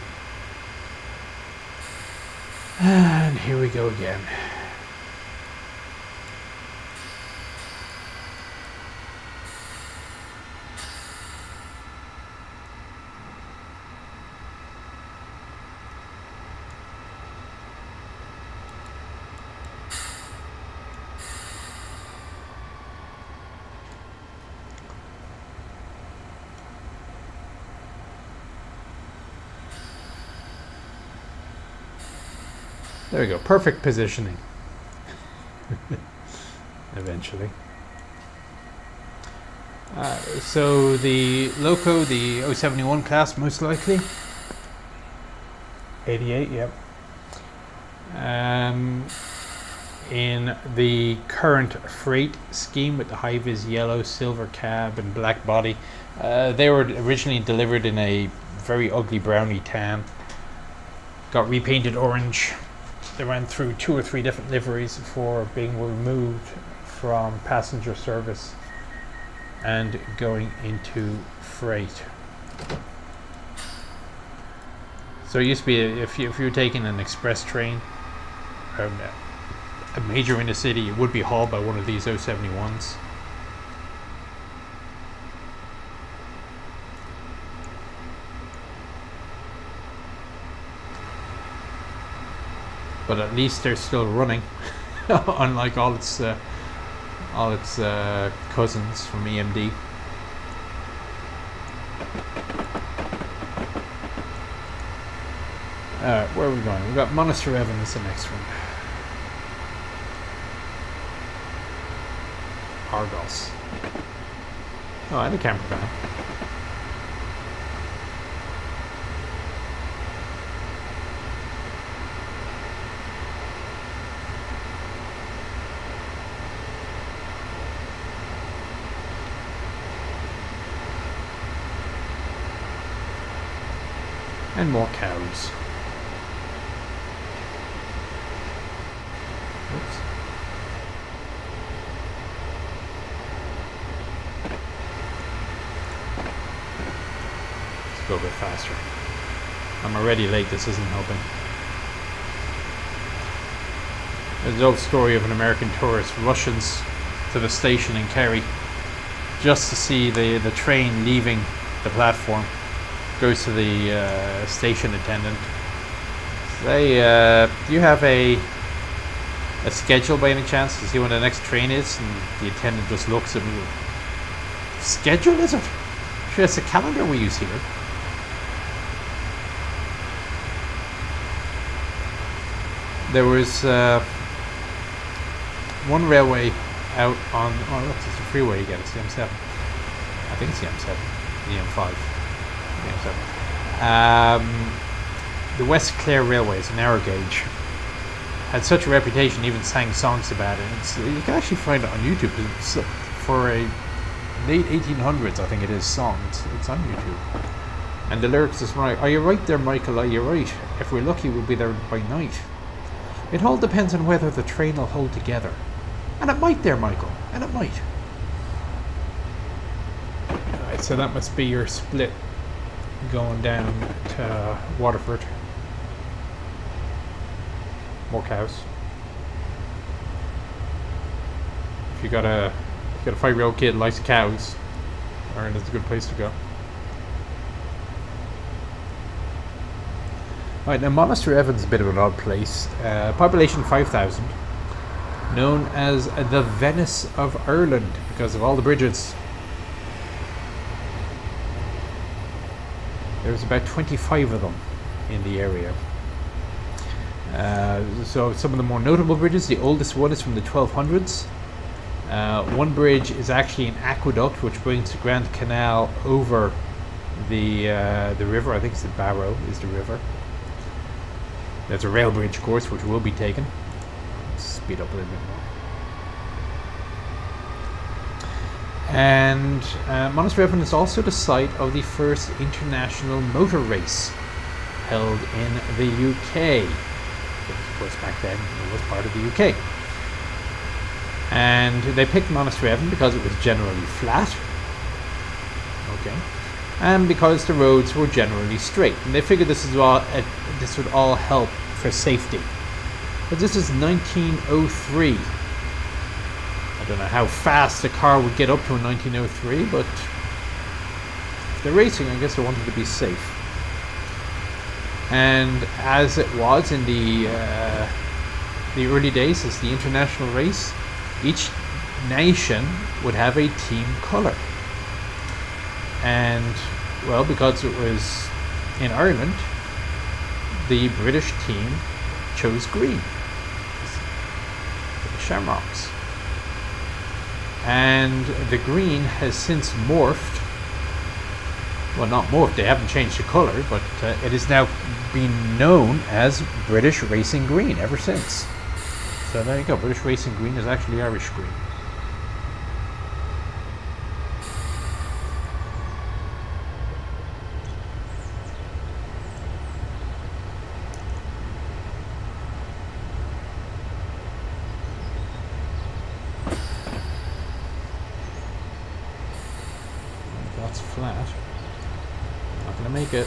A: And here we go again. There we go. Perfect positioning. Eventually. So the Loco, the 071 class, most likely. 88, yep. In the current freight scheme with the high-vis yellow, silver cab and black body, they were originally delivered in a very ugly browny tan. Got repainted orange. They ran through 2 or 3 different liveries before being removed from passenger service and going into freight. So it used to be if you were taking an express train, a major inner city, it would be hauled by one of these 071s. But at least they're still running, unlike all its cousins from EMD. Where are we going? We've got Monaster Evan as the next one. Argos. Oh, and a camper van. And more cows. Oops. Let's go a bit faster. I'm already late, this isn't helping. There's an old story of an American tourist rushes to the station in Kerry just to see the train leaving the platform. Goes to the station attendant. Say, do you have a schedule by any chance to see when the next train is? And the attendant just looks at me. Schedule, is it? Sure, it's a calendar we use here. There was one railway out on, oh look, it's a freeway again, it's the M7. I think it's the M7, the M5. The West Clare Railway is a narrow gauge. Had such a reputation, even sang songs about it. You can actually find it on YouTube. It's for a late 1800s, I think it is, song. It's on YouTube. And the lyrics is right. Are you right there, Michael? Are you right? If we're lucky, we'll be there by night. It all depends on whether the train will hold together. And it might there, Michael. And it might. Alright, so that must be your split going down to Waterford. More cows. If you got a 5-year-old kid likes cows, Ireland is a good place to go. Right, now Monaster Evan's a bit of an odd place. Population 5,000. Known as the Venice of Ireland because of all the bridges. There's about 25 of them in the area. So some of the more notable bridges, the oldest one is from the 1200s. One bridge is actually an aqueduct which brings the Grand Canal over the river. I think it's the Barrow is the river. There's a rail bridge, of course, which will be taken. Let's speed up a little bit more. And Monasterevin is also the site of the first international motor race held in the UK. Because, of course, back then it was part of the UK. And they picked Monasterevin because it was generally flat. Okay. And because the roads were generally straight. And they figured this would all help for safety. But this is 1903. I don't know how fast a car would get up to in 1903, but if they're racing, I guess they wanted to be safe. And as it was in the early days, as the international race, each nation would have a team colour. And, well, because it was in Ireland, the British team chose green. The Shamrocks. And the green has since morphed. Well, not morphed, they haven't changed the colour, but it has now been known as British Racing Green ever since. So there you go, British Racing Green is actually Irish green. That's flat. Not gonna make it.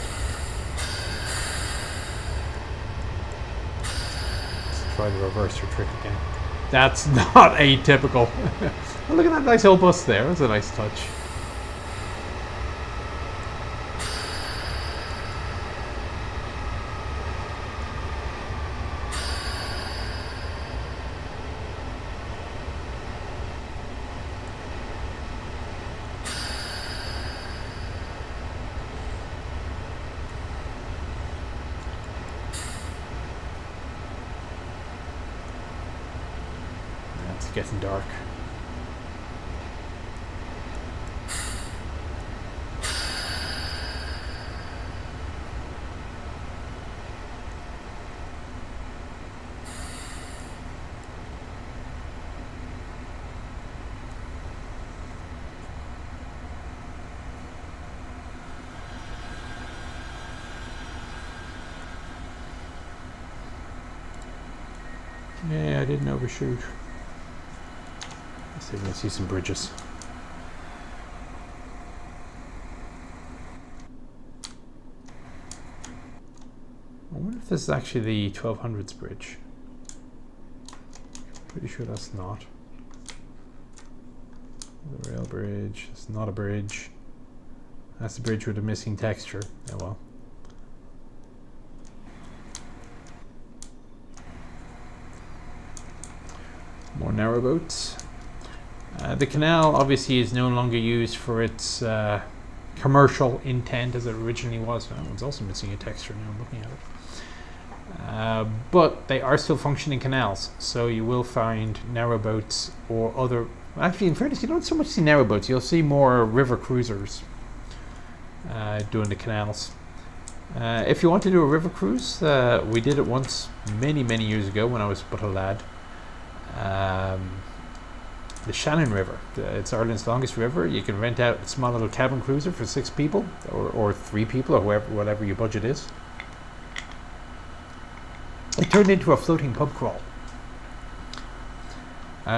A: Try to reverse your trick again. That's not atypical. Oh, look at that nice old bus there. That's a nice touch. Getting dark. Yeah, I didn't overshoot. See if we can see some bridges. I wonder if this is actually the 1200s bridge. Pretty sure that's not. The rail bridge. It's not a bridge. That's the bridge with a missing texture. Oh well. More narrowboats. The canal obviously is no longer used for its commercial intent as it originally was. Oh, it's also missing a texture now I'm looking at it. But they are still functioning canals, so you will find narrowboats or other... Actually, in fairness, you don't so much see narrowboats. You'll see more river cruisers doing the canals. If you want to do a river cruise, we did it once many years ago when I was but a lad. The Shannon River. It's Ireland's longest river. You can rent out a small little cabin cruiser for 6 people or 3 people or whatever your budget is. It turned into a floating pub crawl.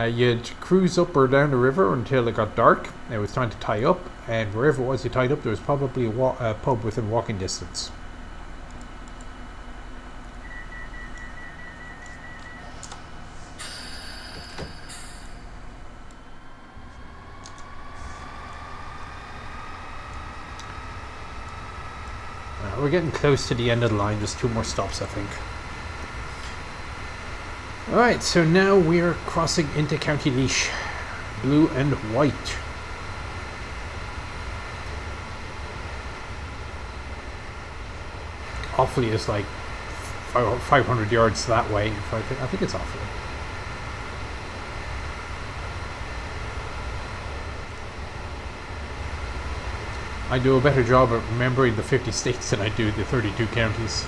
A: You'd cruise up or down the river until it got dark. It was time to tie up, and wherever it was you tied up, there was probably a pub within walking distance. We're getting close to the end of the line, just 2 more stops, I think. Alright, so now we're crossing into County Laois. Blue and white. Offaly is like 500 yards that way. I think it's Offaly. I do a better job of remembering the 50 states than I do the 32 counties.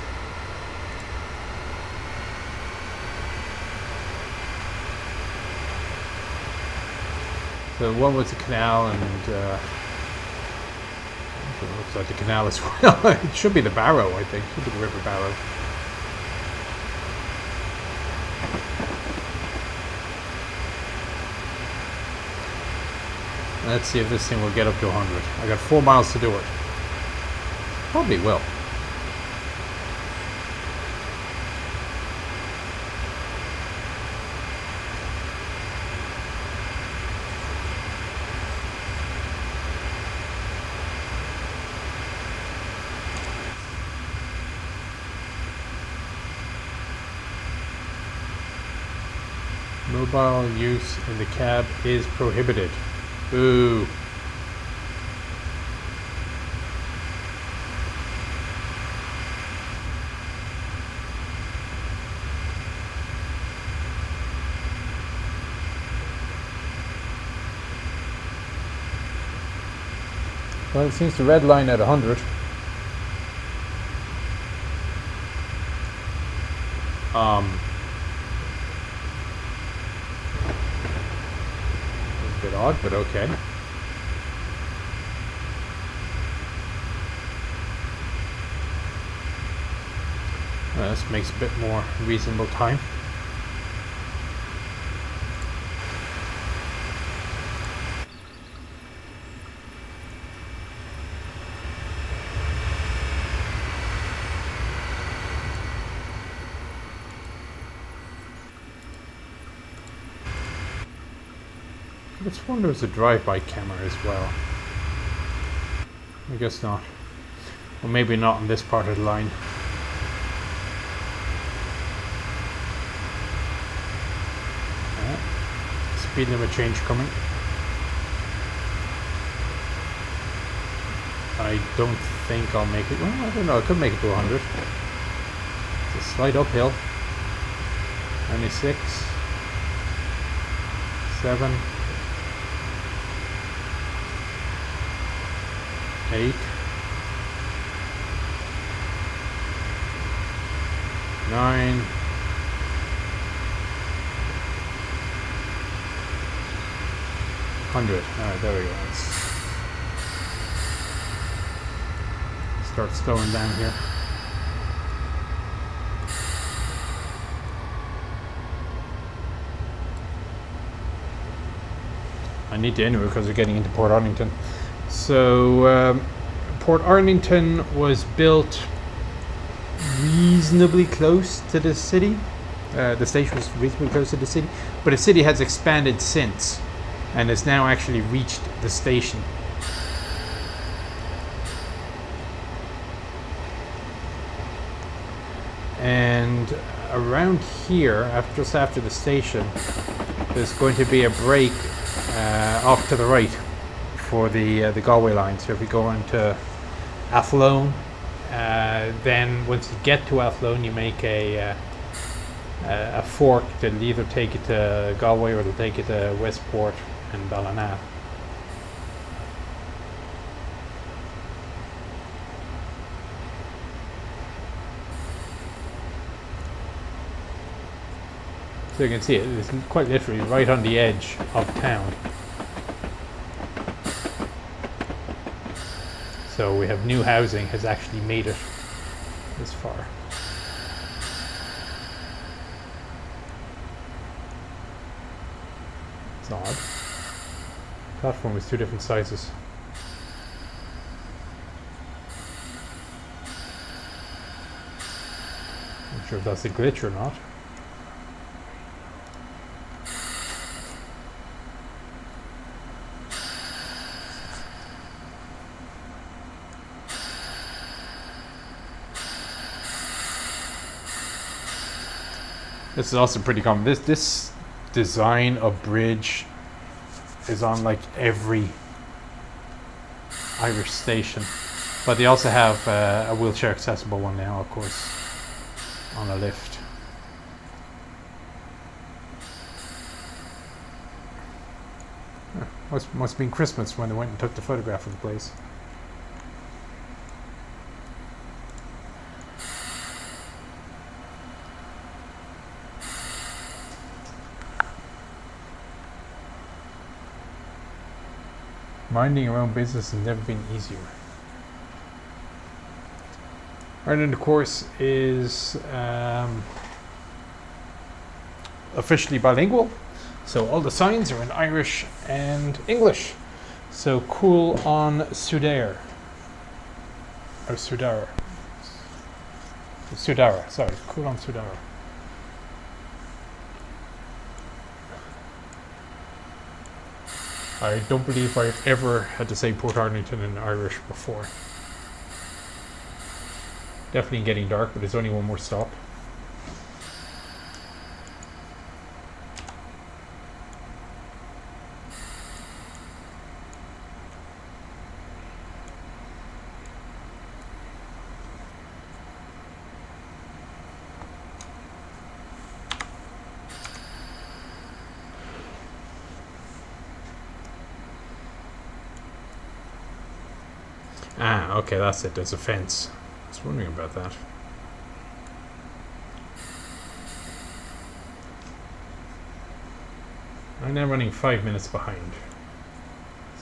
A: So one was the canal, and it looks like the canal as well. It should be the Barrow, I think. It should be the River Barrow. Let's see if this thing will get up to 100. I got 4 miles to do it. Probably will. Mobile use in the cab is prohibited. Boo. Well, it seems to red line at 100. A bit odd, but okay. Well, this makes a bit more reasonable time. I just wonder if there's a drive-by camera as well. I guess not. Or maybe not on this part of the line. Speed limit change coming. I don't think I'll make it. Well, I don't know. I could make it to 100. It's a slight uphill. 96. 7. 8. 9. 100. Alright, there we go. Let's start slowing down here. I need to anyway because we're getting into Port Arlington. So, Port Arlington was built reasonably close to the city. The station was reasonably close to the city, but the city has expanded since and has now actually reached the station. And around here, just after the station, there's going to be a break off to the right for the Galway line. So if we go into Athlone, then once you get to Athlone, you make a fork that'll either take you to Galway or it'll take you to Westport and Ballina. So you can see it's quite literally right on the edge of town. So we have new housing has actually made it this far. It's odd. Platform is 2 different sizes. Not sure if that's a glitch or not. This is also pretty common. This design of bridge is on like every Irish station, but they also have a wheelchair accessible one now, of course, on a lift. Must have been Christmas when they went and took the photograph of the place. Minding your own business has never been easier. Ireland, of course, is officially bilingual, so all the signs are in Irish and English. So cool on Sudare. Or Sudara. Sudara, sorry, cool on Sudara. I don't believe I've ever had to say Portarlington in Irish before. Definitely getting dark, but there's only one more stop. Ah, okay, that's it. There's a fence. I was wondering about that. I'm now running 5 minutes behind.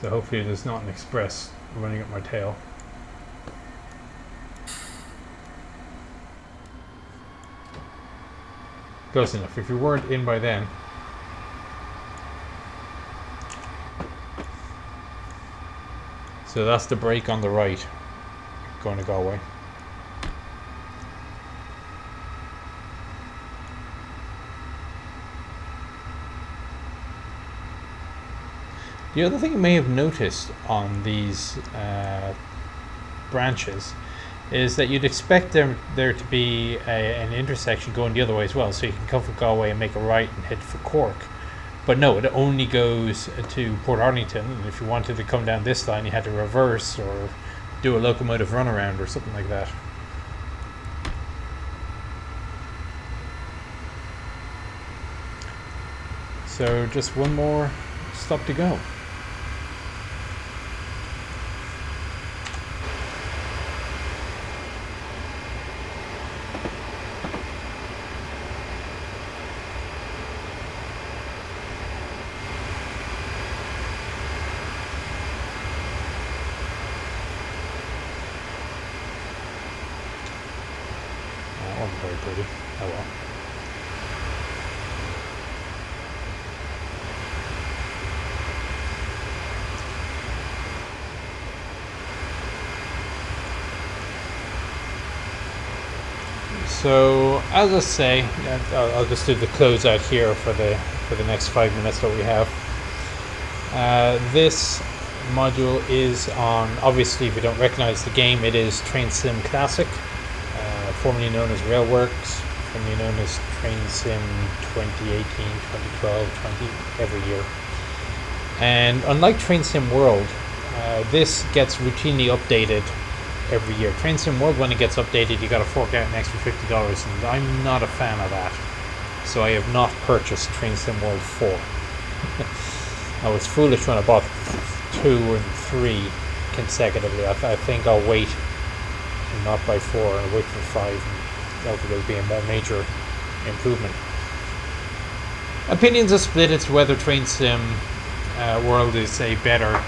A: So hopefully there's not an express running up my tail. Close enough. If you weren't in by then. So that's the break on the right, going to Galway. The other thing you may have noticed on these branches is that you'd expect there to be an intersection going the other way as well, so you can come from Galway and make a right and head for Cork. But no, it only goes to Portarlington, and if you wanted to come down this line, you had to reverse or do a locomotive runaround or something like that. So just one more stop to go. Very pretty. Oh well. So as I say, I'll just do the closeout here for the next 5 minutes that we have. This module is on, obviously if you don't recognize the game, it is Train Sim Classic. Formerly known as Railworks, formerly known as Train Sim 2018, 2012, every year. And unlike Train Sim World, this gets routinely updated every year. Train Sim World, when it gets updated, you got to fork out an extra $50, and I'm not a fan of that. So I have not purchased Train Sim World 4. I was foolish when I bought 2 and 3 consecutively. I think I'll wait. Not by 4, and wait for 5, and hopefully there'll be a more major improvement. Opinions are split as to whether Train Sim World is a better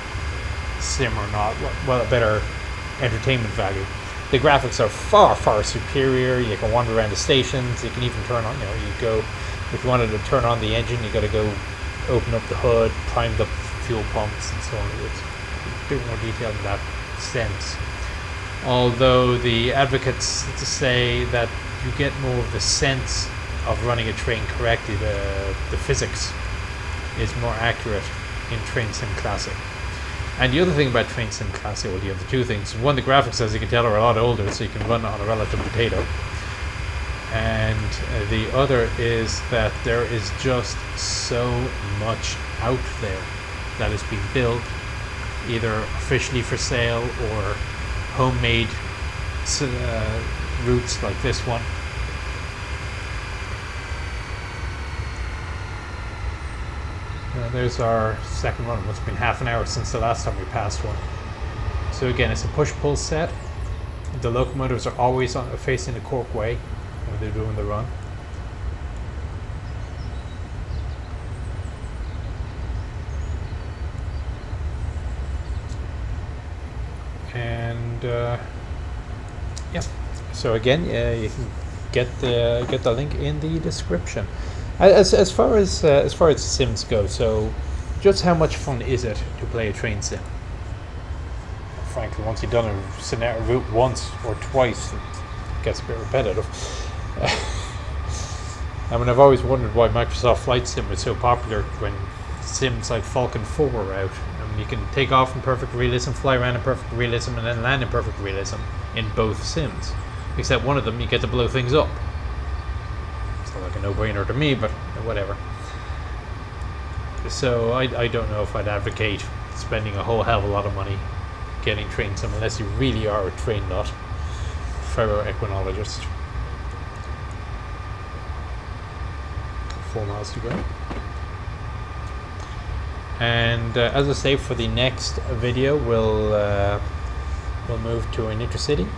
A: sim or not. Well, a better entertainment value. The graphics are far, far superior. You can wander around the stations. You can even turn on, you go, if you wanted to turn on the engine, you got to go open up the hood, prime the fuel pumps, and so on. It's a bit more detailed in that sense. Although the advocates say that you get more of the sense of running a train correctly, the physics is more accurate in Train Sim Classic. And the other thing about Train Sim Classic, well, you have the two things. One, the graphics, as you can tell, are a lot older, so you can run on a relative potato. And the other is that there is just so much out there that is being built, either officially for sale or homemade routes like this one. There's our second run. It's been half an hour since the last time we passed one. So again, it's a push-pull set. The locomotives are always facing the Cork way when they're doing the run. And yeah. So again, you can get the link in the description. As far as Sims go, so just how much fun is it to play a train sim? Frankly, once you've done a scenario route once or twice, it gets a bit repetitive. I mean, I've always wondered why Microsoft Flight Sim was so popular when sims like Falcon 4 were out. I mean, you can take off in perfect realism, fly around in perfect realism, and then land in perfect realism in both sims. Except one of them, you get to blow things up. It's not like a no-brainer to me, but whatever. So I don't know if I'd advocate spending a whole hell of a lot of money getting train sim unless you really are a train nut, ferroequinologist. 4 miles to go. And as I say, for the next video, we'll move to an intercity.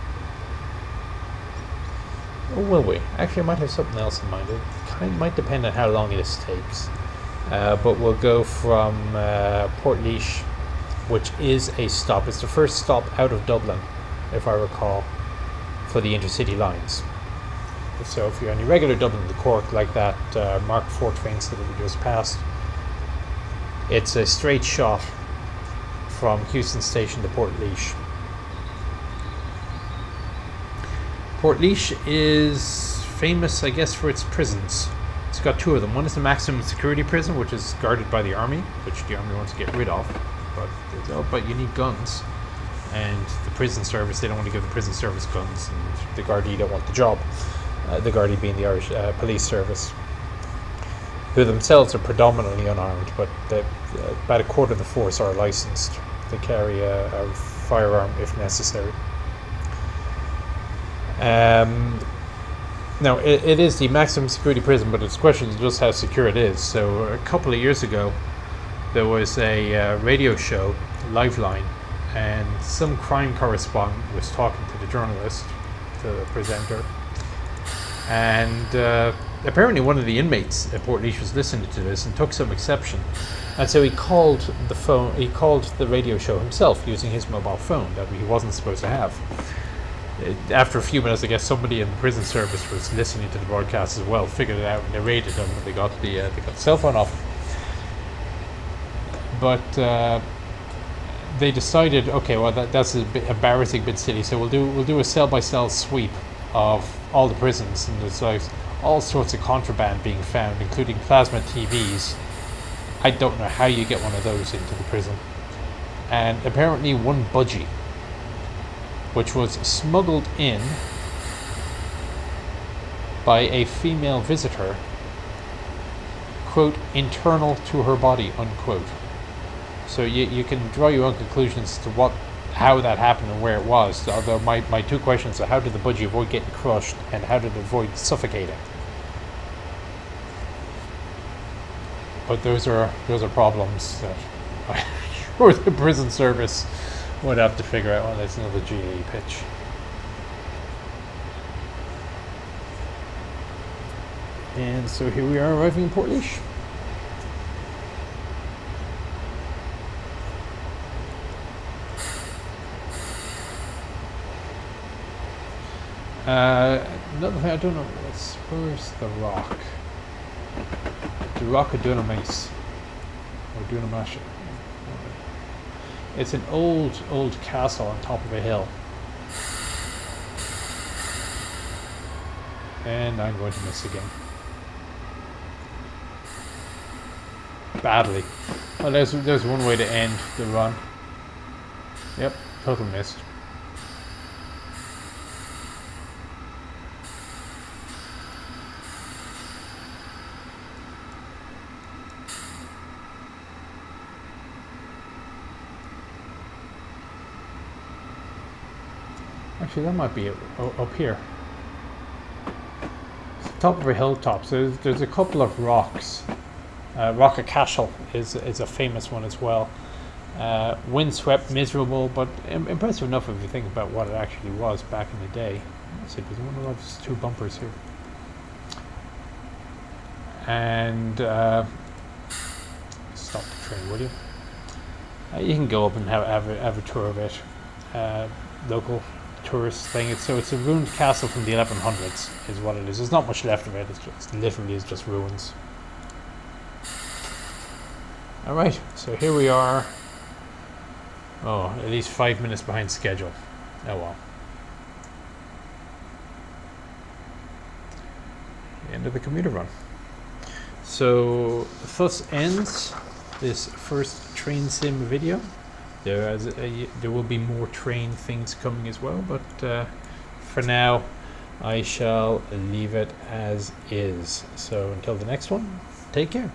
A: Or will we? Actually, I might have something else in mind. It might depend on how long this takes. But we'll go from Portlaoise, which is a stop. It's the first stop out of Dublin, if I recall, for the intercity lines. So if you're on your regular Dublin to Cork, like that Mark IV train that we just passed, it's a straight shot from Heuston station to Portlaoise. Portlaoise is famous, I guess, for its prisons. It's got 2 of them. One is the maximum security prison, which is guarded by the army, which the army wants to get rid of. But you need guns. And the prison service, they don't want to give the prison service guns, and the Gardaí don't want the job. The Gardaí being the Irish police service, who themselves are predominantly unarmed, but about a quarter of the force are licensed to carry a firearm if necessary. Now, it is the maximum security prison, but it's a question of just how secure it is. So a couple of years ago, there was a radio show, Liveline, and some crime correspondent was talking to the journalist, to the presenter, and apparently one of the inmates at Portlaoise was listening to this and took some exception, and so he called the radio show himself using his mobile phone that he wasn't supposed to have. After a few minutes, I guess somebody in the prison service was listening to the broadcast as well, figured it out, and narrated them, and they got the cell phone off. But they decided, okay, well that's a bit embarrassing, bit silly, so we'll do a cell-by-cell sweep of all the prisons, and there's like all sorts of contraband being found, including plasma TVs. I don't know how you get one of those into the prison. And apparently one budgie, which was smuggled in by a female visitor, quote, internal to her body, unquote. So you can draw your own conclusions to how that happened and where it was. Although my 2 questions are, how did the budgie avoid getting crushed, and how did it avoid suffocating? But those are problems that I'm sure the prison service would have to figure out. Well, that's another GAE pitch. And so here we are arriving in Portlaoise. Another thing I don't know, where's the rock? The rock of Dunamace. Or Dunamash. It's an old castle on top of a hill. And I'm going to miss again. Badly. Well, there's one way to end the run. Yep, total missed. Actually, that might be it, up here. It's the top of a hilltop, so there's a couple of rocks. Rock of Cashel is a famous one as well. Windswept, miserable, but impressive enough if you think about what it actually was back in the day. Let's see, there's one of those 2 bumpers here. And stop the train, will you? You can go up and have a tour of it. local tourist thing. It's a ruined castle from the 1100s is what it is. There's not much left of it. It's just literally is just ruins. All right, so here we are. Oh, at least 5 minutes behind schedule. Oh well. End of the commuter run. So thus ends this first train sim video. There will be more train things coming as well, but for now I shall leave it as is. So until the next one, take care.